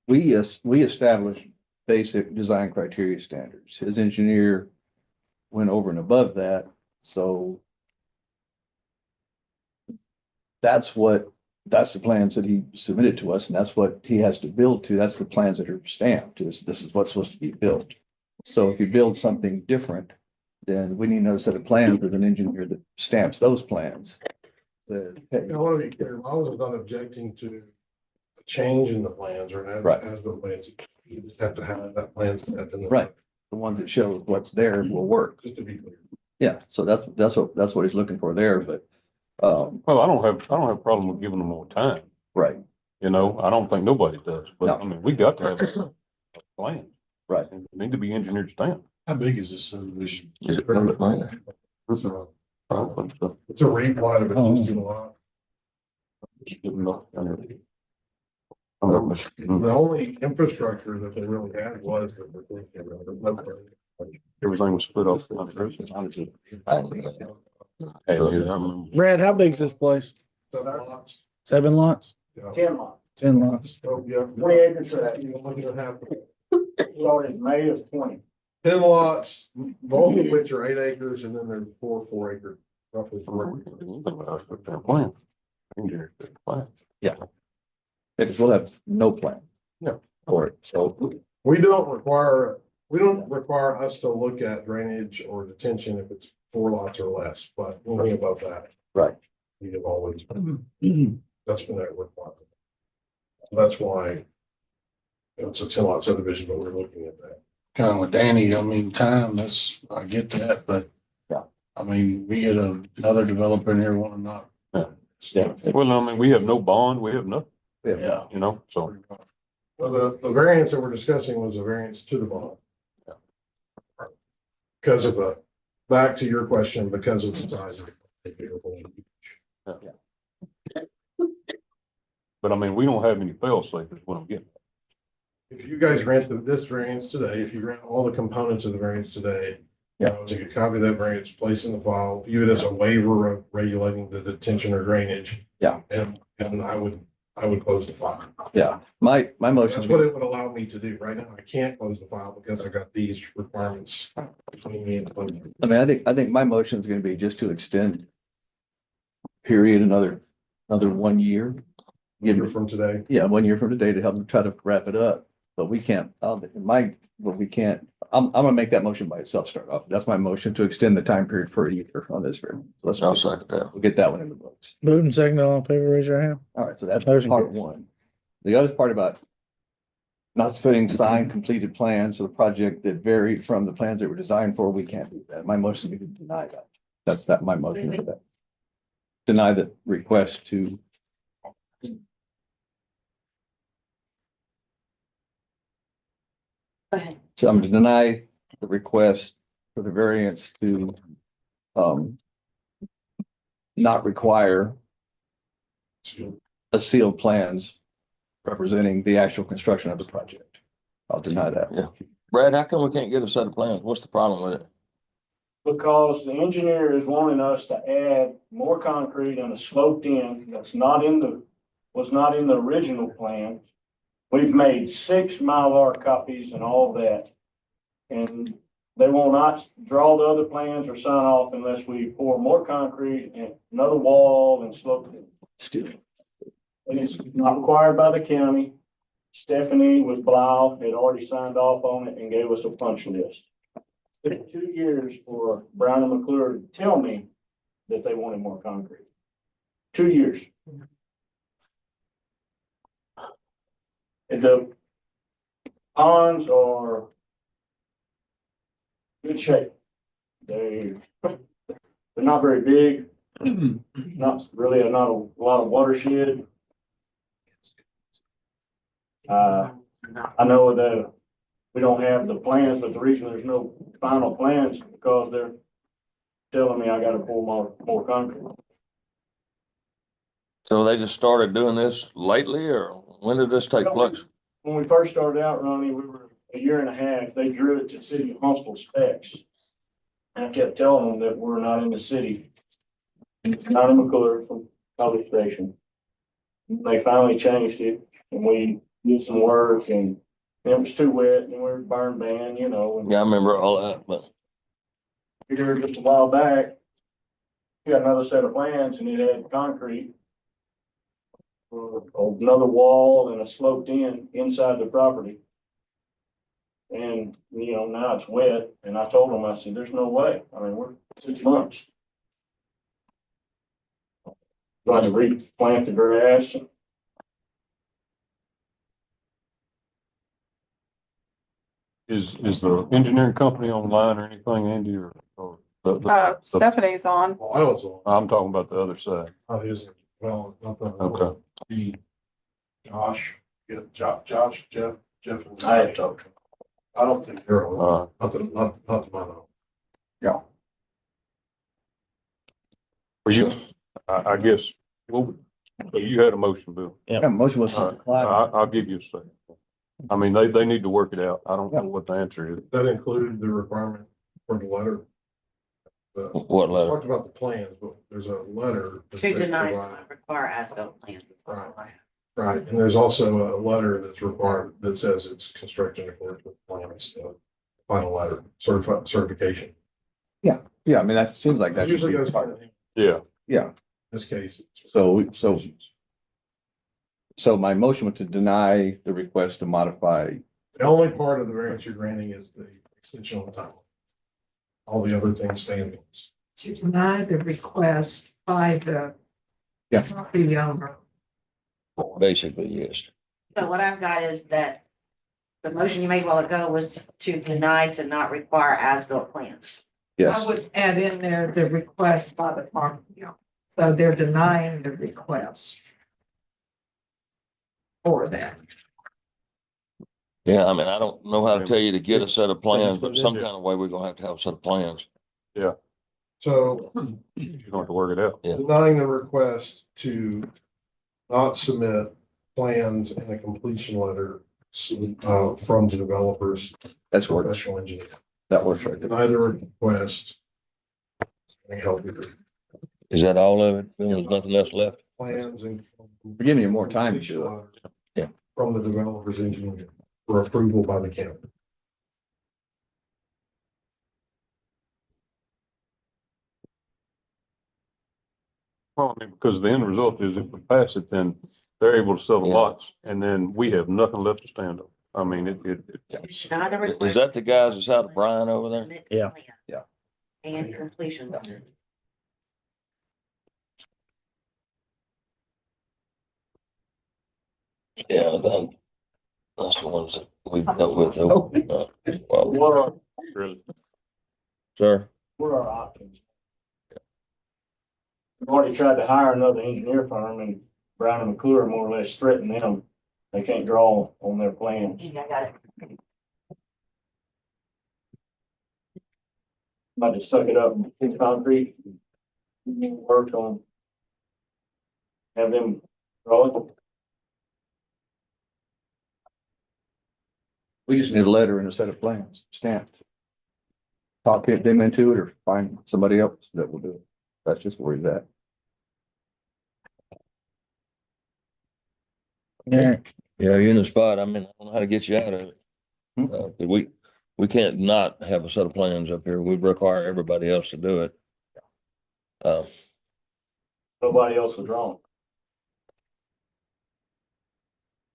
We established basic design criteria standards. His engineer went over and above that, so that's the plans that he submitted to us, and that's what he has to build to. That's the plans that are stamped. This is what's supposed to be built. So if you build something different, then we need another set of plans with an engineer that stamps those plans. I want to be clear, I was not objecting to a change in the plans or an Right. as-built plans. You just have to have that plan set in the. Right. The ones that show what's there will work. Just to be clear. Yeah, so that's what he's looking for there, but, Well, I don't have a problem with giving them more time. right, You know, I don't think nobody does, but No. I mean, we got to have a plan. right. And they need to be engineered stamped. How big is this subdivision? Is it public land? So I don't think so. it's a replat of existing lot. The only infrastructure that they really had was the. Everything was split off. Brad, how big's this place? Lots. 7 lots? Yeah. 10 lots, 10 lots? So, yeah. 20 acres for that. You're looking at half. Started in May of 20. 10 lots, both of which are 8 acres, and then there's 4 acre, roughly 4 acre. Plan. Engineered plan. Because we'll have no plan. Yeah. For it, so, We don't require us to look at drainage or detention if it's 4 lots or less, but anything above that. right. We have always, that's been our requirement. That's why it's a 10 lot subdivision, but we're looking at that. Kind of with Danny, I mean, time, I get that, but. Yeah. I mean, we get another developer in here wanting not. Yeah. Well, I mean, we have no bond, we have nothing, Yeah. you know, so. Well, the variance that we're discussing was a variance to the bond. Because of back to your question, because of the size of it. But I mean, we don't have any fail safe is what I'm getting. If you guys grant this variance today, if you grant all the components of the variance today. Take a copy of that variance, place in the file, view it as a waiver of regulating the detention or drainage. Yeah. And I would close the file. Yeah, my motion. That's what it would allow me to do. Right now, I can't close the file because I got these requirements between me and the planning. I mean, I think my motion is gonna be just to extend. Period, another 1 year. Year from today. Yeah, 1 year from today to help them try to wrap it up, but we can't, we can't, I'm gonna make that motion by itself, start off. That's my motion to extend the time period for a year on this. I'll second that. We'll get that one in the books. Moved and seconded, all in favor, raise your hand. All right, so that's Motion part one. The other part about not putting signed completed plans for the project that vary from the plans that were designed for, we can't do that. My motion is to deny that. That's not my motion for that. Deny the request to. So I'm to deny the request for the variance to not require a sealed plans representing the actual construction of the project. I'll deny that. Yeah. Brad, how come we can't get a set of plans? What's the problem with it? Because the engineer is wanting us to add more concrete and a sloped in that's was not in the original plan. We've made 6 Mylar copies and all that. And they will not draw the other plans or sign off unless we pour more concrete and another wall and slope it. Still. And it's not required by the county. Stephanie was Blau, had already signed off on it and gave us a punch list. It took 2 years for Brown and McClure to tell me that they wanted more concrete. 2 years. The ponds are good shape. They're not very big, not a lot of watershed. I know that we don't have the plans, but the reason there's no final plans is because they're telling me I gotta pour more concrete. So they just started doing this lately, or when did this take place? When we first started out, Ronnie, we were a year and a half, they drew it to city of Huntsville specs. And I kept telling them that we're not in the city. Not in McClure from College Station. They finally changed it and we did some work and it was too wet and we were burn ban, you know. And Yeah, I remember all that, but here just a while back, we got another set of plans and it had concrete. Another wall and a sloped in inside the property. And, you know, now it's wet and I told them, I said, there's no way. I mean, we're 6 months. Trying to replant the grass. Is the engineering company online or anything, Andy, or Stephanie's on. Well, I was on, I'm talking about the other side. not his, well, not the. Okay. Josh, yeah, Josh, Jeff. And I had talked to them. I don't think they're on, Uh, not to my knowledge. for you, I guess, well, so you had a motion, Bill. Yeah, motion was All to right, decline. I'll give you a second. I mean, they need to work it out. I don't know what the answer is. That included the requirement for the letter. what We letter? talked about the plans, but there's a letter. that To they deny, provide. require as-built plans. Right, and there's also a letter that's required that says it's constructed in accordance with plans, final letter, certification. Yeah, I mean, that seems like That that should usually be goes part part of of it. Yeah, Yeah, this case. so my motion was to deny the request to modify. The only part of the variance you're granting is the extension on the timeline. All the other things stay in place. To deny the request by the Yeah. property owner. Basically, yes. So what I've got is that the motion you made a while ago was to deny to not require as-built plans. Yes. I would add in there the request by the property owner. So they're denying the request for that. Yeah, I mean, I don't know how to tell you to get a set of plans, but some Yeah. kind of way we're gonna have a set of plans. So you're going to have to work it out. Yeah. denying the request to not submit plans and a completion letter from the developer's That's works. professional engineer. That works right there. Deny the request. And help you with Is that all of it? There's nothing else left? plans and. We're giving you more time to do it. Yeah. From the developer's engineer for approval by the county. Well, I mean, because the end result is if we pass it, then they're able to sell the Yeah. lots and then we have nothing left to stand on. I mean, Deny the Is request. that the guys that's out of Bryan over there? Submit Yeah. plans Yeah. And completion. Yeah, that's the ones that we've dealt with. Well, What are, really, sir, what are our options? We've already tried to hire another engineer firm and Brown and McClure more or less threatened them. They can't draw on their plans. Yeah, I got it. I just suck it up, in concrete, work on. Have them draw it. We just need a letter and a set of plans stamped. Talk them into it or find somebody else that will do it. That's just where he's at. Yeah, yeah, you're in the spot. I mean, I don't know how to get you out of it. But we can't not have a set of plans up here. We require everybody else to do it. Nobody else will draw.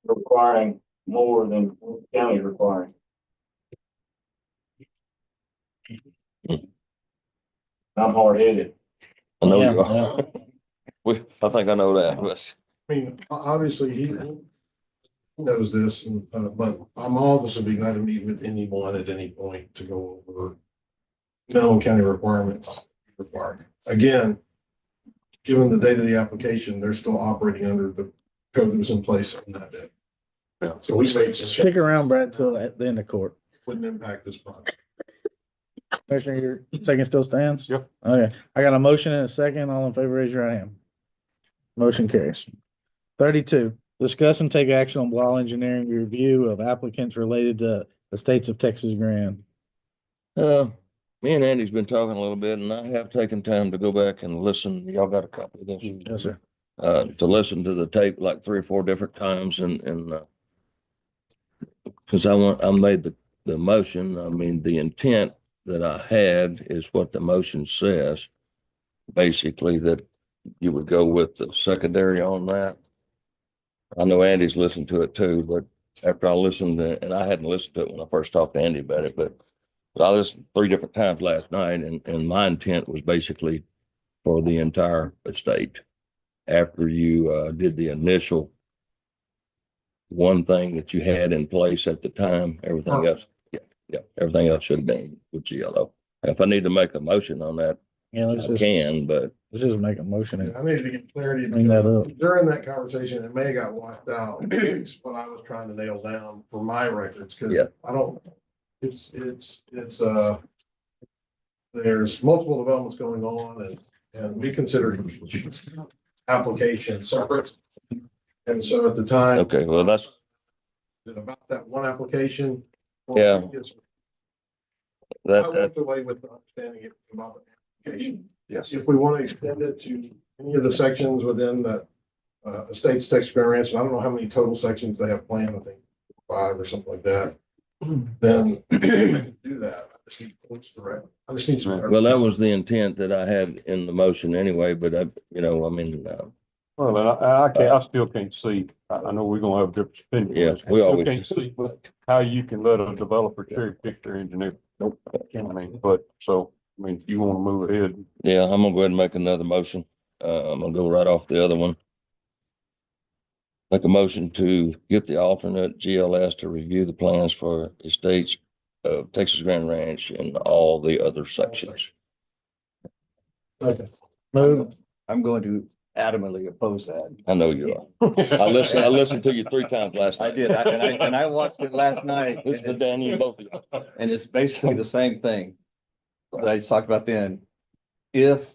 Requiring more than the county requiring. I'm hard headed. I know you Yeah, are. I think I know that, but I mean, obviously, he knows this, and, but I'm obviously be glad to meet with anyone at any point to go over minimum county requirements required. Again, given the date of the application, they're still operating under the code that was in place on that day. Yeah. So we made some, Stick around, Brad, till at the end of court. wouldn't impact this project. Commissioner, your second still stands? Yep. Okay, I got a motion and a second. All in favor, raise your right hand. Motion carries. 32, discuss and take action on Blau Engineering review of applicants related to the states of Texas grant. Me and Andy's been talking a little bit, and I have taken time to go back and listen. Y'all got a copy of this? Yes, sir. To listen to the tape like 3 or 4 different times and cause I made the motion. I mean, the intent that I had is what the motion says. Basically, that you would go with the secondary on that. I know Andy's listened to it too, but after I listened to, and I hadn't listened to it when I first talked to Andy about it, but I listened 3 different times last night, and my intent was basically for the entire estate. After you did the initial one thing that you had in place at the time, everything else, everything else should have been with GLO. If I need to make a motion on that, Yeah, let's I just, can, but let's just make a motion. I needed to get clarity. Bring that up. During that conversation, it may have got washed out. It's what I was trying to nail down for my records, because Yeah. I don't, it's, there's multiple developments going on, and we consider applications separate. And so at the time. okay, well, that's, About that one application. Yeah. I that, walked away with the understanding it was about the application. Yes. If we want to extend it to any of the sections within the estates Texas Grand Ranch, and I don't know how many total sections they have planned, I think 5 or something like that. Then I can do that. I just need points direct. I just need some. well, that was the intent that I had in the motion anyway, but I mean, Well, and I still can't see, I know we're gonna have different opinions. Yeah, I we still always can't do. see how you can let a developer cherry pick their engineer. Nope. I mean, but, so, I mean, if you wanna move ahead, yeah, I'm gonna go ahead and make another motion. I'm gonna go right off the other one. Make a motion to get the alternate GLS to review the plans for estates of Texas Grand Ranch and all the other sections. Move. I'm going to adamantly oppose that. I know you are. I listened to you 3 times last I night. did, and I watched it last night. This is the Danny and both of you. And it's basically the same thing that I talked about then. If,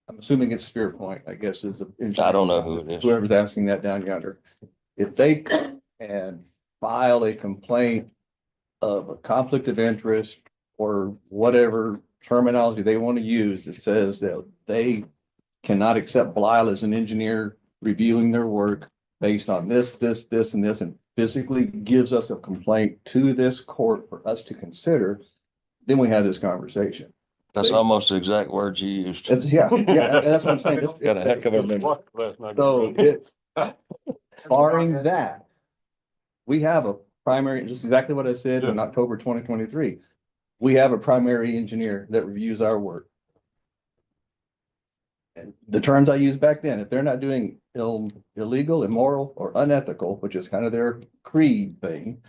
I'm assuming it's Spirit Point, I guess is the. I don't know who it is. Whoever's asking that down yonder. If they come and file a complaint of a conflict of interest or whatever terminology they want to use that says that they cannot accept Blyle as an engineer reviewing their work based on this, and this, and physically gives us a complaint to this court for us to consider, then we have this conversation. That's almost the exact words you used. Yeah, that's what I'm saying. Got a heck of a memory. So it's barring that, we have a primary, just exactly what I said in October 2023. We have a primary engineer that reviews our work. And the terms I used back then, if they're not doing illegal, immoral, or unethical, which is kind of their creed thing,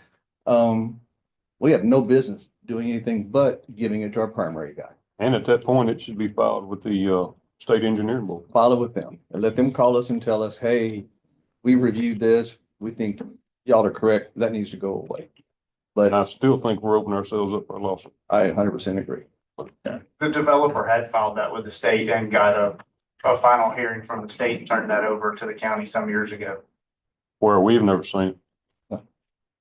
we have no business doing anything but giving it to our primary guy. and at that point, it should be filed with the, state engineering board. File it with them and let them call us and tell us, hey, we reviewed this. We think y'all are correct. That needs to go away. But And I still think we're opening ourselves up for a lawsuit. I 100% agree. The developer had filed that with the state and got a final hearing from the state and turned that over to the county some years ago. Where we've never seen it.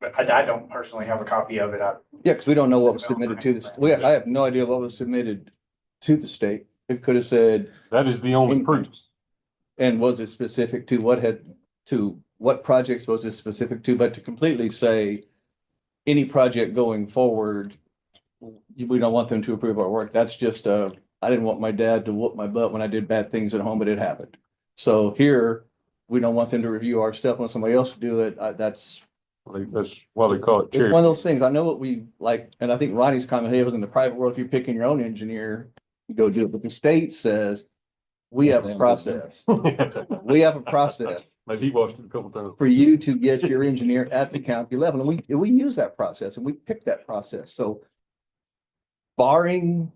But I don't personally have a copy of it. Yeah, because we don't know what was submitted to this. I have no idea what was submitted to the state. It could have said. That is the only proof. And was it specific to what projects was it specific to? But to completely say any project going forward, we don't want them to approve our work. That's just, I didn't want my dad to whoop my butt when I did bad things at home, but it happened. So here, we don't want them to review our stuff when somebody else do it. That's why they call it it's cherry. one of those things. I know what we like, and I think Ronnie's comment, hey, it was in the private world. If you're picking your own engineer, you go do it. But the state says, we have a process. We have a process. Maybe he watched it a couple times. For you to get your engineer at the county level. And we use that process and we pick that process. So barring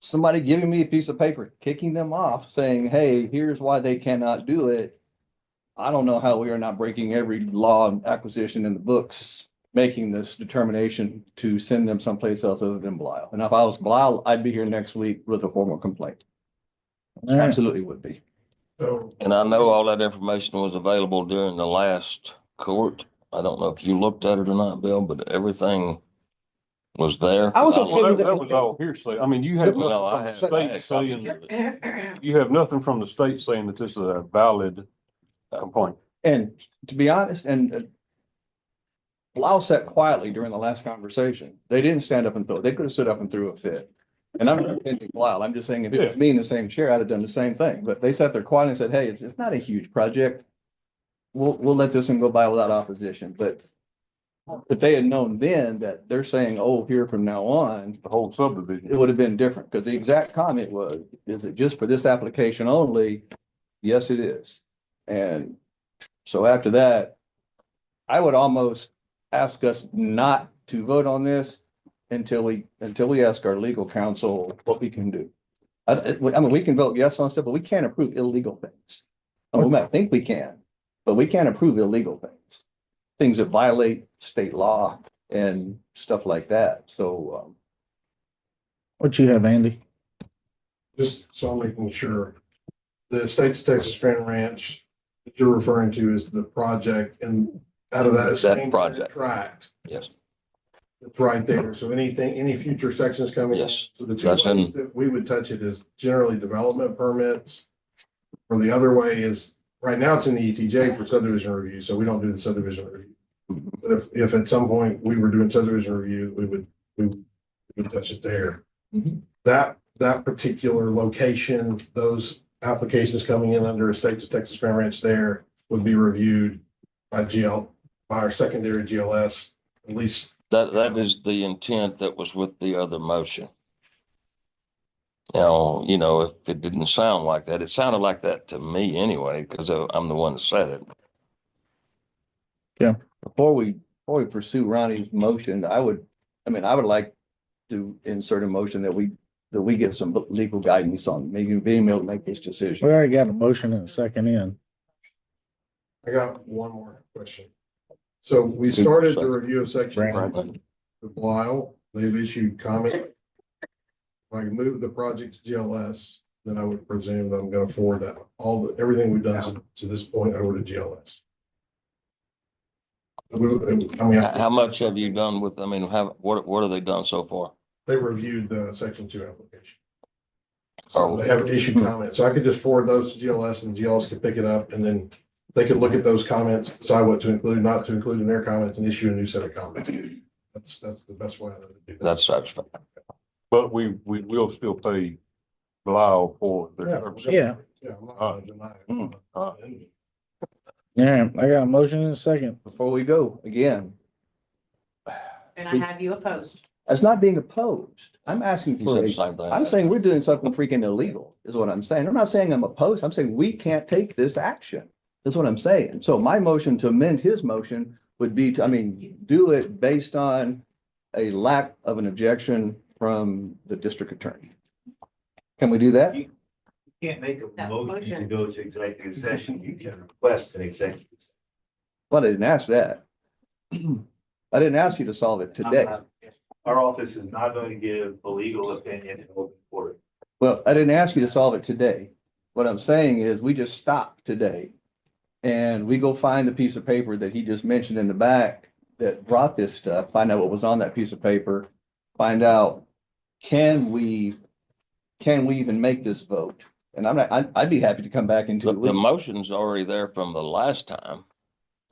somebody giving me a piece of paper, kicking them off, saying, hey, here's why they cannot do it. I don't know how we are not breaking every law and acquisition in the books, making this determination to send them someplace else other than Belial. And if I was Belial, I'd be here next week with a formal complaint. All right. Absolutely would be. So And I know all that information was available during the last court. I don't know if you looked at it or not, Bill, but everything was there. I was okay Well, with that it. was all hearsay. I mean, you have No, I nothing from had- the I state had saying, copies of it. you have nothing from the state saying that this is a valid complaint. And to be honest, and Blau sat quietly during the last conversation. They didn't stand up and throw, they could have stood up and threw a fit. And I'm not defending Blau, I'm just saying if it was me in the same chair, I'd have done the same thing. But they sat there quietly and said, hey, it's not a huge project. We'll let this one go by without opposition. But if they had known then that they're saying, oh, here from now on, The whole subdivision. it would have been different. Because the exact comment was, is it just for this application only? Yes, it is. And so after that, I would almost ask us not to vote on this until we ask our legal counsel what we can do. I mean, we can vote yes on stuff, but we can't approve illegal things. And we might think we can, but we can't approve illegal things. Things that violate state law and stuff like that. So, What you have, Andy? just so I'm making sure, the Estates of Texas Grand Ranch that you're referring to is the project, and out of that. That project. Tract. Yes, It's right there. So any future sections coming. Yes. So the two That's in- ways that we would touch it is generally development permits. Or the other way is, right now it's in the ETJ for subdivision review, so we don't do the subdivision review. But if at some point we were doing subdivision review, we would touch it there. That particular location, those applications coming in under Estates of Texas Grand Ranch there would be reviewed by our secondary GLS, at least. that is the intent that was with the other motion. Now, you know, if it didn't sound like that, it sounded like that to me anyway, because I'm the one that said it. before we pursue Ronnie's motion, I would like to insert a motion that we get some legal guidance on maybe being able to make this We decision. already got a motion and a second in. I got one more question. So we started the review of section Brandon. of Belial. They've issued comment. If I can move the project to GLS, then I would presume that I'm gonna forward that, everything we've done to this point over to GLS. How much have you done with, I mean, what have they done so far? They reviewed the section 2 application. Oh. So they haven't issued comments. So I could just forward those to GLS and GLS could pick it up, and then they could look at those comments, decide what to include, not to include in their comments, and issue a new set of comments. That's the best way to do that. That's satisfactory. But we will still pay Blau for their services. Yeah. Yeah, I'm not gonna deny it. Yeah, I got a motion and a second. Before we go, again, And I have you opposed. that's not being opposed. I'm asking You for said the a, same thing. I'm saying we're doing something freaking illegal, is what I'm saying. I'm not saying I'm opposed. I'm saying we can't take this action. That's what I'm saying. So my motion to amend his motion would be to, do it based on a lack of an objection from the district attorney. Can we do that? You can't make a That motion to motion. go to executive session. You can request an executive. session. Well, I didn't ask that. I didn't ask you to solve it today. Our office is not going to give a legal opinion in open court. Well, I didn't ask you to solve it today. What I'm saying is we just stop today. And we go find the piece of paper that he just mentioned in the back that brought this stuff, find out what was on that piece of paper, find out, can we even make this vote? And I'd be happy to come back in 2 The weeks. motion's already there from the last time.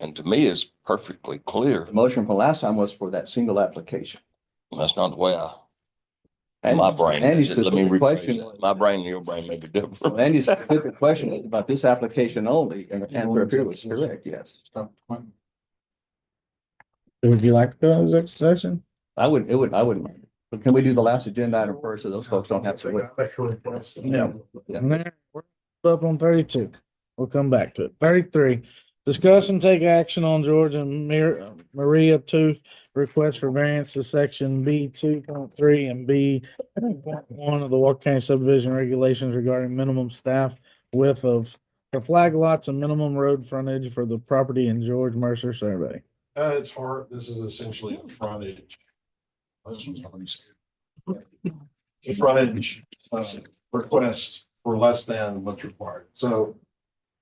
And to me, it's perfectly clear. The motion from last time was for that single application. That's not the way And my brain Andy's is. Let me specific rephrase question that. My brain and your brain may be different. Andy's specific question was about this application only, and the answer up here was correct, yes. Would you like to go to executive session? I wouldn't mind. But can we do the last agenda item first, so those folks don't have to wait? Yeah. Yeah. And then we're up on 32. We'll come back to it. 33, discuss and take action on George and Maria Tooth request for variance to section B 2.3 and B 1 of the Walker County subdivision regulations regarding minimum staff width of The flag lots a minimum road frontage for the property in George Mercer survey. At its heart, this is essentially a frontage. This one's already stated. The frontage, request for less than what's required. So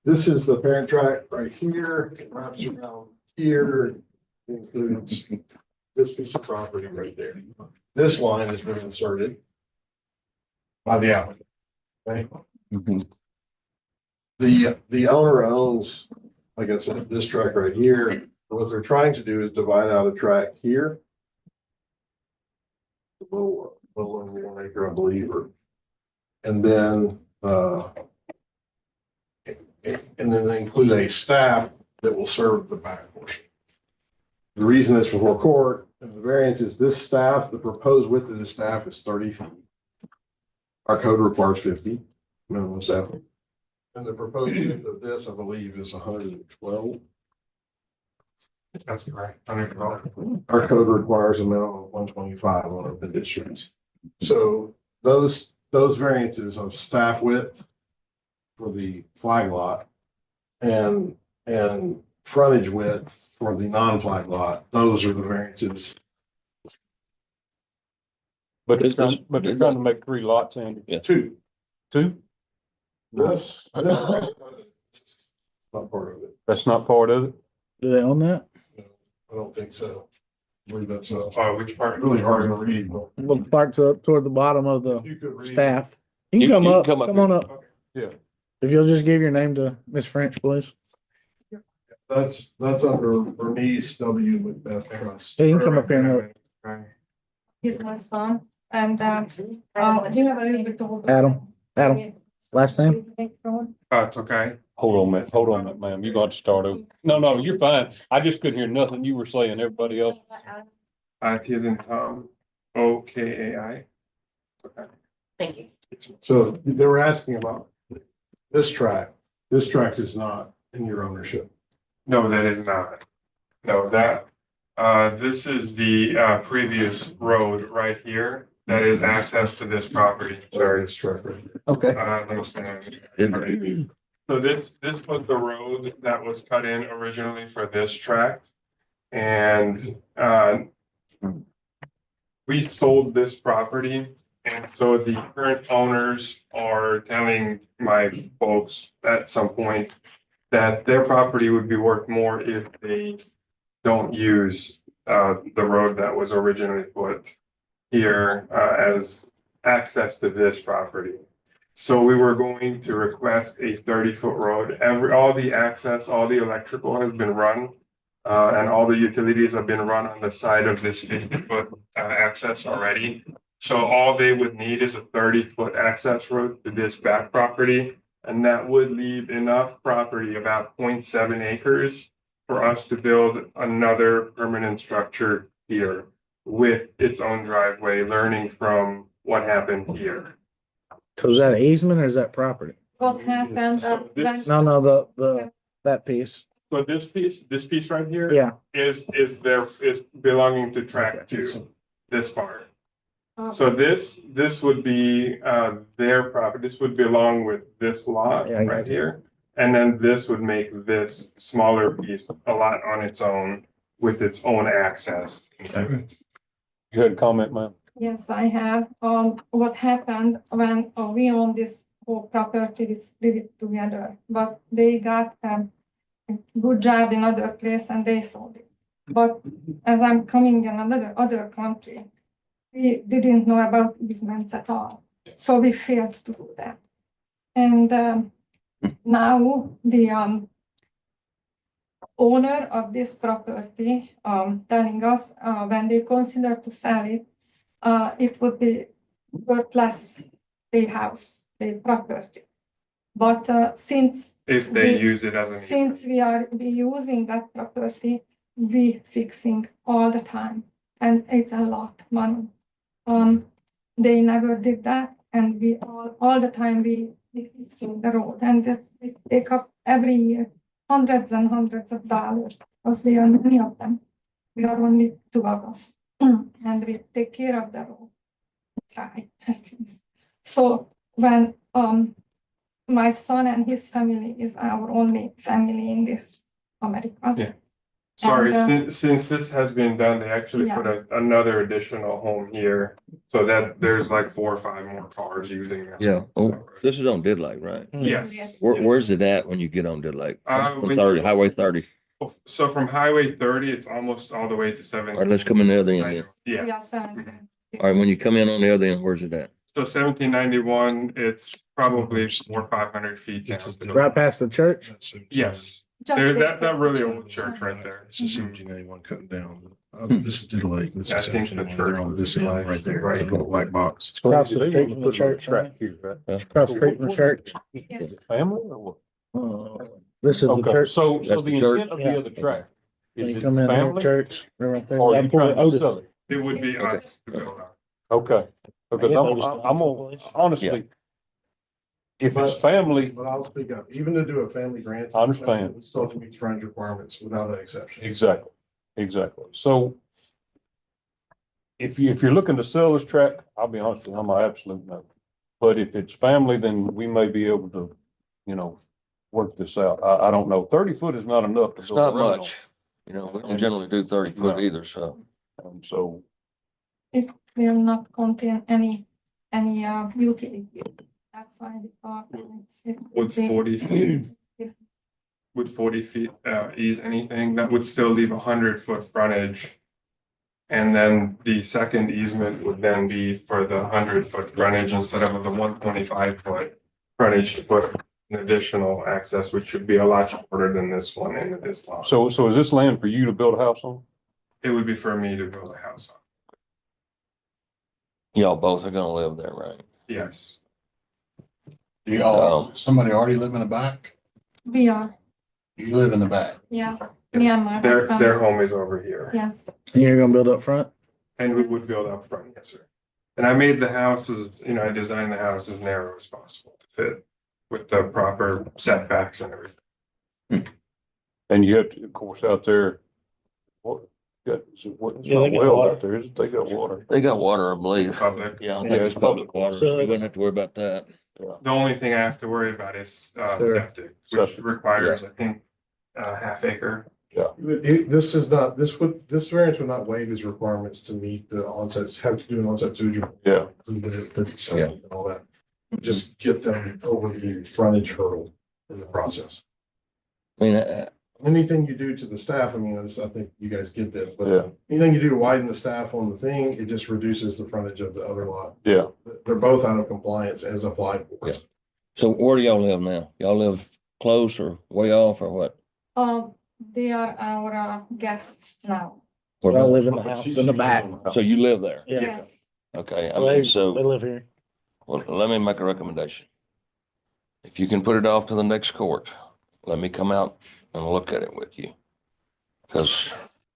this is the parent track right here, it wraps around here, includes this piece of property right there. This line has been inserted by the applicant. Okay? The owner owns, like I said, this track right here. What they're trying to do is divide out a track here. A little over 1 acre, I believe, and then they include a staff that will serve the back portion. The reason it's before court and the variance is this staff, the proposed width of the staff is 30 feet. Our code requires 50, minimum 70. And the proposed width of this, I believe, is 112. That's correct. 112. Our code requires a minimum of 125 on open districts. So those variances of staff width for the flag lot and frontage width for the non-flag lot, those are the variances. But they're trying to make 3 lots, Andy. Yeah. Two. Yes. Not part of it. That's not part of it? Do they own that? I don't think so. I believe that's Which part? really hard to read. But Look parked up toward the bottom of the you could read. staff. You can come up, come on here. up. Yeah. If you'll just give your name to Miss French, please. That's under Bernice W. Macbeth Trust. Yeah, you can come up here and look. He's my son, and, do you have a little bit of? Adam, last name? It's okay. Hold on, ma'am. You're going to start over. No, you're fine. I just couldn't hear nothing you were saying. Everybody else. T as in Tom, OKAI. Okay. Thank you. So they were asking about this track. This track is not in your ownership. No, that is not. No, this is the previous road right here. That is access to this property. Sorry. This track right here. Okay. Let me stand. So this was the road that was cut in originally for this tract. And we sold this property. And so the current owners are telling my folks at some point that their property would be worth more if they don't use the road that was originally put here as access to this property. So we were going to request a 30-foot road. All the access, all the electrical has been run, and all the utilities have been run on the side of this 50-foot access already. So all they would need is a 30-foot access road to this back property, and that would leave enough property, about 0.7 acres, for us to build another permanent structure here with its own driveway, learning from what happened here. So is that an easement or is that property? What happened, No, that piece. So this piece right here. Yeah. Is belonging to tract 2, this part. So this would be their property. This would belong with this lot Yeah, I got right you. here. And then this would make this smaller piece a lot on its own with its own access. You had a comment, ma'am? Yes, I have. What happened when we own this whole property, we split it together, but they got a good job in other place and they sold it. But as I'm coming in other country, we didn't know about easements at all. So we failed to do that. And now the owner of this property telling us when they consider to sell it, it would be worth less, the house, the property. But since If they use it as an. since we are using that property, we fixing all the time, and it's a lot of money. They never did that, and we all the time we fixing the road, and it take up every year hundreds and hundreds of dollars, because there are many of them. We are only 2 of us, and we take care of the road. Try at least. So when my son and his family is our only family in this America. Yeah. Sorry, And, since this has been done, they actually Yeah. put another additional home here. So that there's like 4 or 5 more cars using it. Yeah, oh, this is on Dead Lake, right? Yes. Where's it at when you get on Dead Lake? From when 30, you- Highway 30, So from Highway 30, it's almost all the way to 7. all right, let's come in the other end then. Yeah, Yeah, so, All right, when you come in on the other end, where's it at? so 1791, it's probably 400 or 500 feet down. Right past the church? Yes, just there's the- that really old church right there. This is 1791 cutting down. This is Diddle Lake. This I is think the 1791. church They're on was this end right there. right. That little black box. It's across the street from the church, right? Across the street from the church. Family or what? This is the Okay, church. so That's the the church? intent of Yeah. the other track, When is you it come in there, family? church, they're right there. Or are I you pulled trying to Otis. sell it? It would be Okay. us to build up. Okay, because guess I'm, Otis I'm owns gonna, the place. honestly, if it's family, But I'll speak up, even to do a family grant. I understand. We still have to meet frontage requirements without an exception. exactly, exactly. So if you're looking to sell this track, I'll be honest with you, I'm an absolute no. But if it's family, then we may be able to, work this out. I don't know. 30 foot is not enough to It's go not around much. We don't generally do 30 foot No. either, so. on. So, It will not contain any utility. That's why the park. Would 40 feet, would 40 feet ease anything? That would still leave 100-foot frontage. And then the second easement would then be for the 100-foot frontage instead of the 125-foot frontage to put an additional access, which should be a lot shorter than this one into this lot. so is this land for you to build a house on? It would be for me to build a house on. Y'all both are gonna live there, right? Yes. Do y'all, somebody already live in the back? We are, You live in the back. yes, me and my Their husband, home is over here. yes. And you're gonna build up front? And we would build up front, yes, sir. And I made the houses, I designed the house as narrow as possible to fit with the proper setbacks and everything. And you have to, of course, out there, what, it's Yeah, they not got well water. out there, is it? They got water. They got water, I believe. Public. Yeah, I Yeah, think it's it's public public. water, So so you it's- wouldn't have to worry about that. The only thing I have to worry about is Sure. septic, which Septic. requires, I think, a half acre. This is not, this variance would not waive his requirements to meet the onsets, have to do an onset sewage. Yeah. And all that. Just get them over the frontage hurdle in the process. I mean, Anything you do to the staff, I mean, I think you guys get this, Yeah. but anything you do to widen the staff on the thing, it just reduces the frontage of the other lot. Yeah, They're both out of compliance as applied for. Yeah. So where do y'all live now? Y'all live close or way off or what? They are our guests now, Where- Y'all live in the house in the back. So you live there? Yeah. yes. Okay, I So mean, they so, live here. well, let me make a recommendation. If you can put it off to the next court, let me come out and look at it with you. Because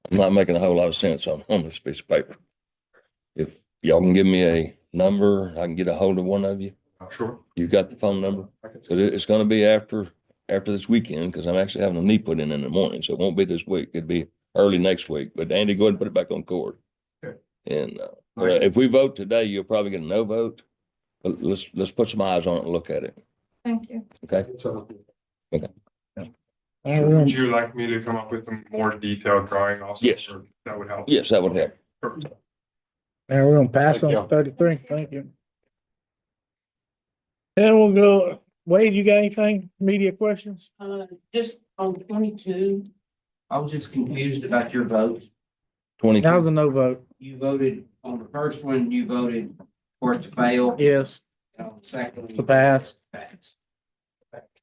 I'm not making a whole lot of sense on this piece of paper. If y'all can give me a number, I can get a hold of one of you. Sure. You got the phone number? So it's gonna be after this weekend, because I'm actually having a knee put in the morning, so it won't be this week. It'd be early next week. But Andy, go ahead and put it back on court. Okay. And if we vote today, you'll probably get a no vote. But let's put some eyes on it and look at it. Thank you. Okay? So Would you like me to come up with a more detailed drawing also? Yes. Or that would help. Yes, that would help. Perfect. And we're gonna pass Thank on you. 33. Thank you. And we'll go, Wade, you got anything? Media questions? Just on 22, I was just confused about your vote. 22. How's the no vote? You voted on the first one, you voted for it to fail. Yes, And on the second one. to pass. Pass.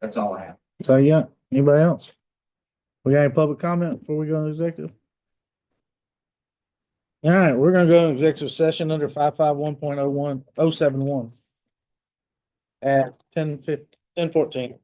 That's all I have. So yeah, anybody else? We got any public comment before we go into executive? All right, we're gonna go into executive session under 551.01071 at 10:14.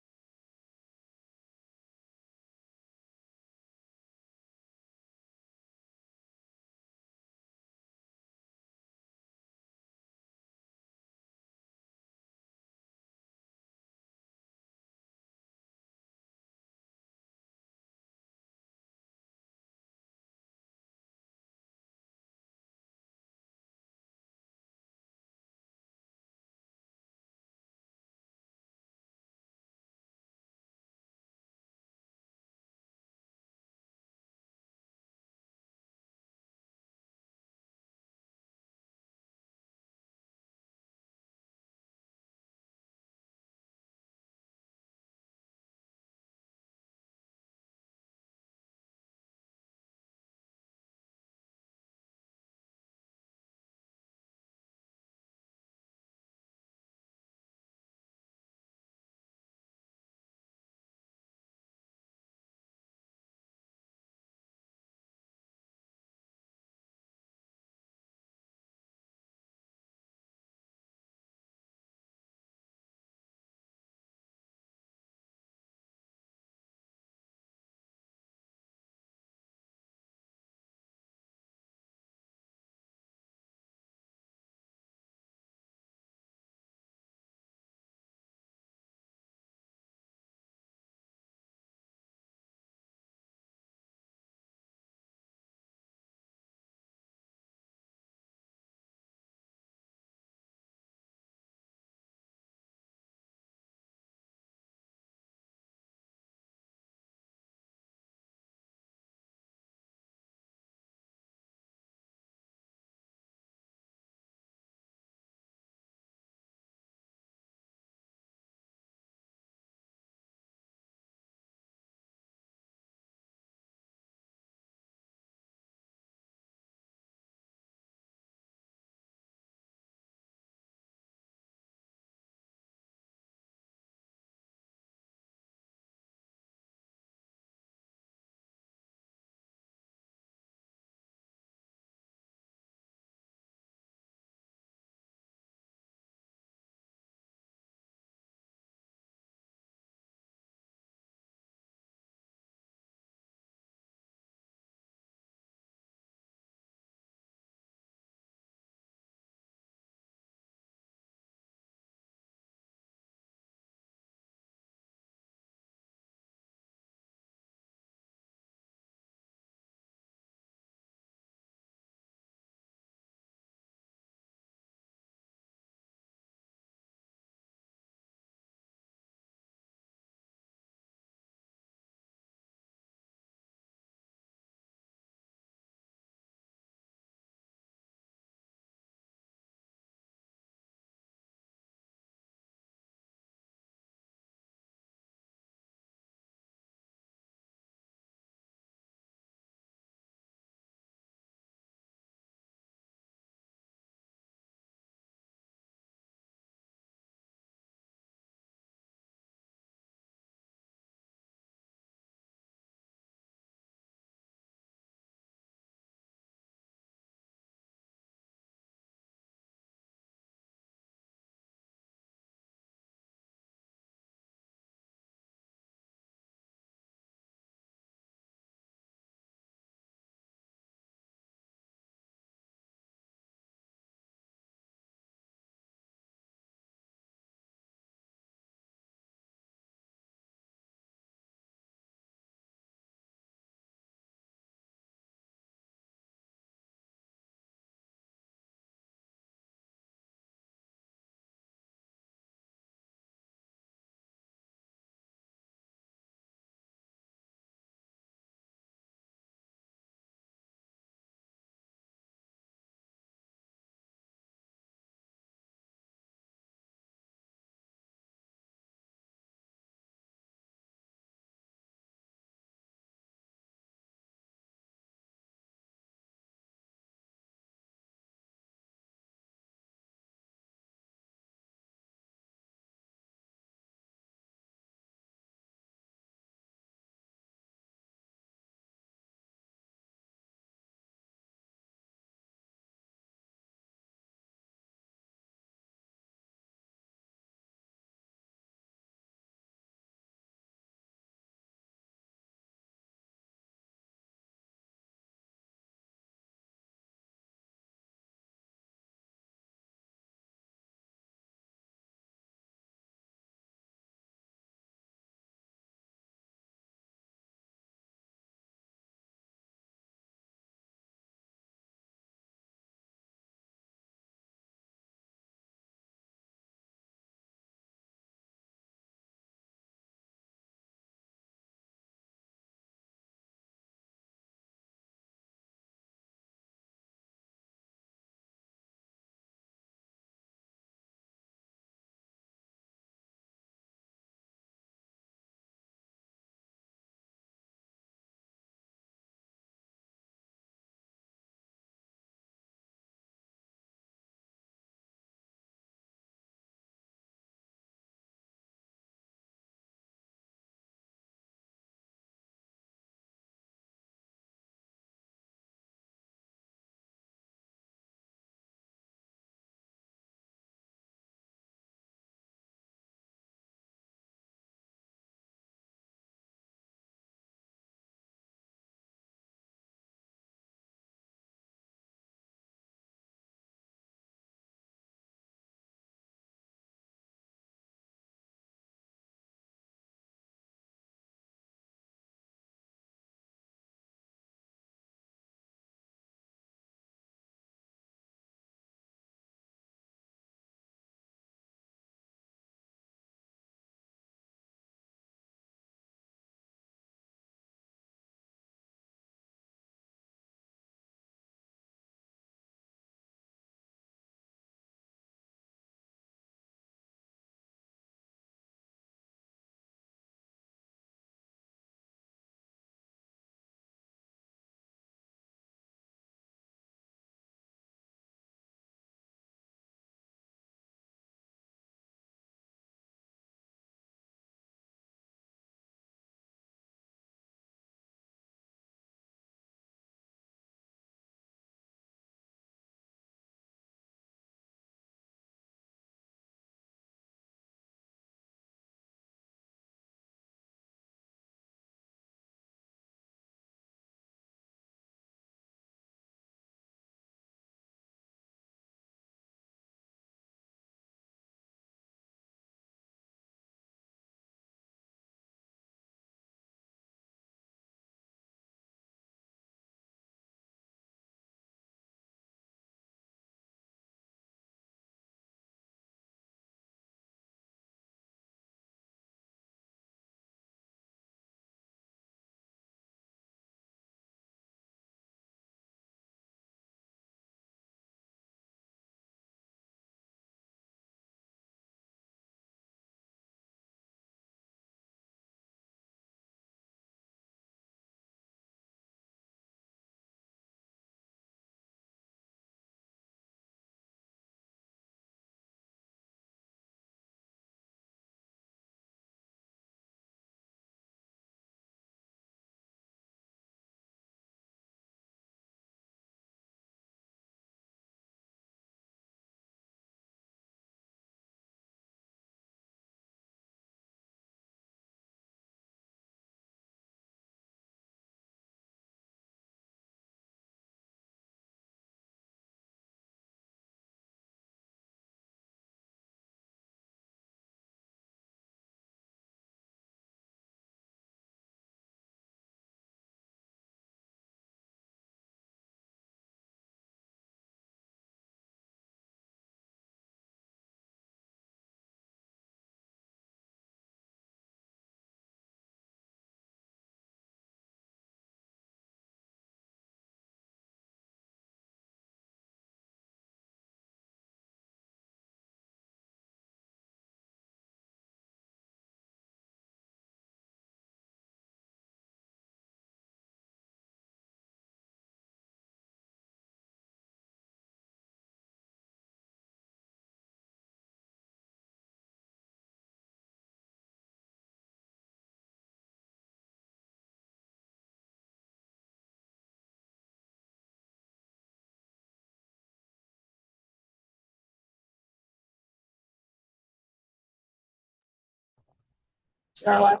All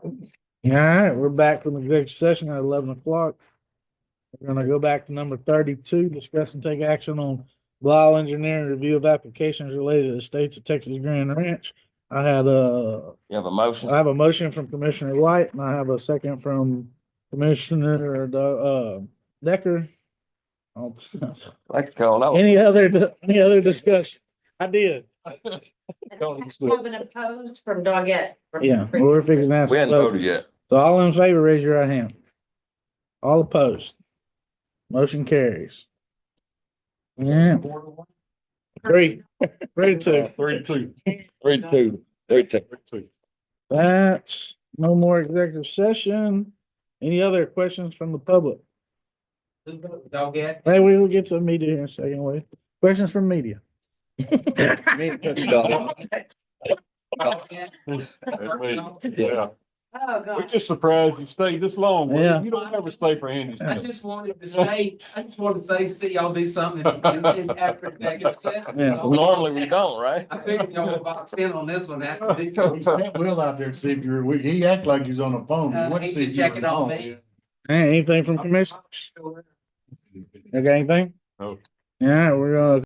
right, we're back from the executive session at 11 o'clock. We're gonna go back to number 32, discuss and take action on Blau Engineering review of applications related to the states of Texas Grand Ranch. I had You have a motion? I have a motion from Commissioner White and I have a second from Commissioner, Decker. I'll- Like to call out. Any other discussion? I did. Have an opposed from Doggett. Yeah, we're fixing that. We hadn't voted yet. So all in favor, raise your right hand. All opposed. Motion carries. Yeah. 3-2. 3-2. That's no more executive session. Any other questions from the public? Doggett. Hey, we will get to the media here in a second. Wait. Questions from media? Yeah. Oh, We're God. just surprised you stayed this long. Yeah. You don't ever stay for Andy's. I just wanted to say, see y'all do something after executive session. Yeah. Normally we don't, right? I figured y'all would box in on this one after these. He sent Will out there to see if you were, he acted like he's on the phone. He went to He's see just if you were checking on home. me. Hey, anything from commissioners? Okay, anything? No. Yeah, we're gonna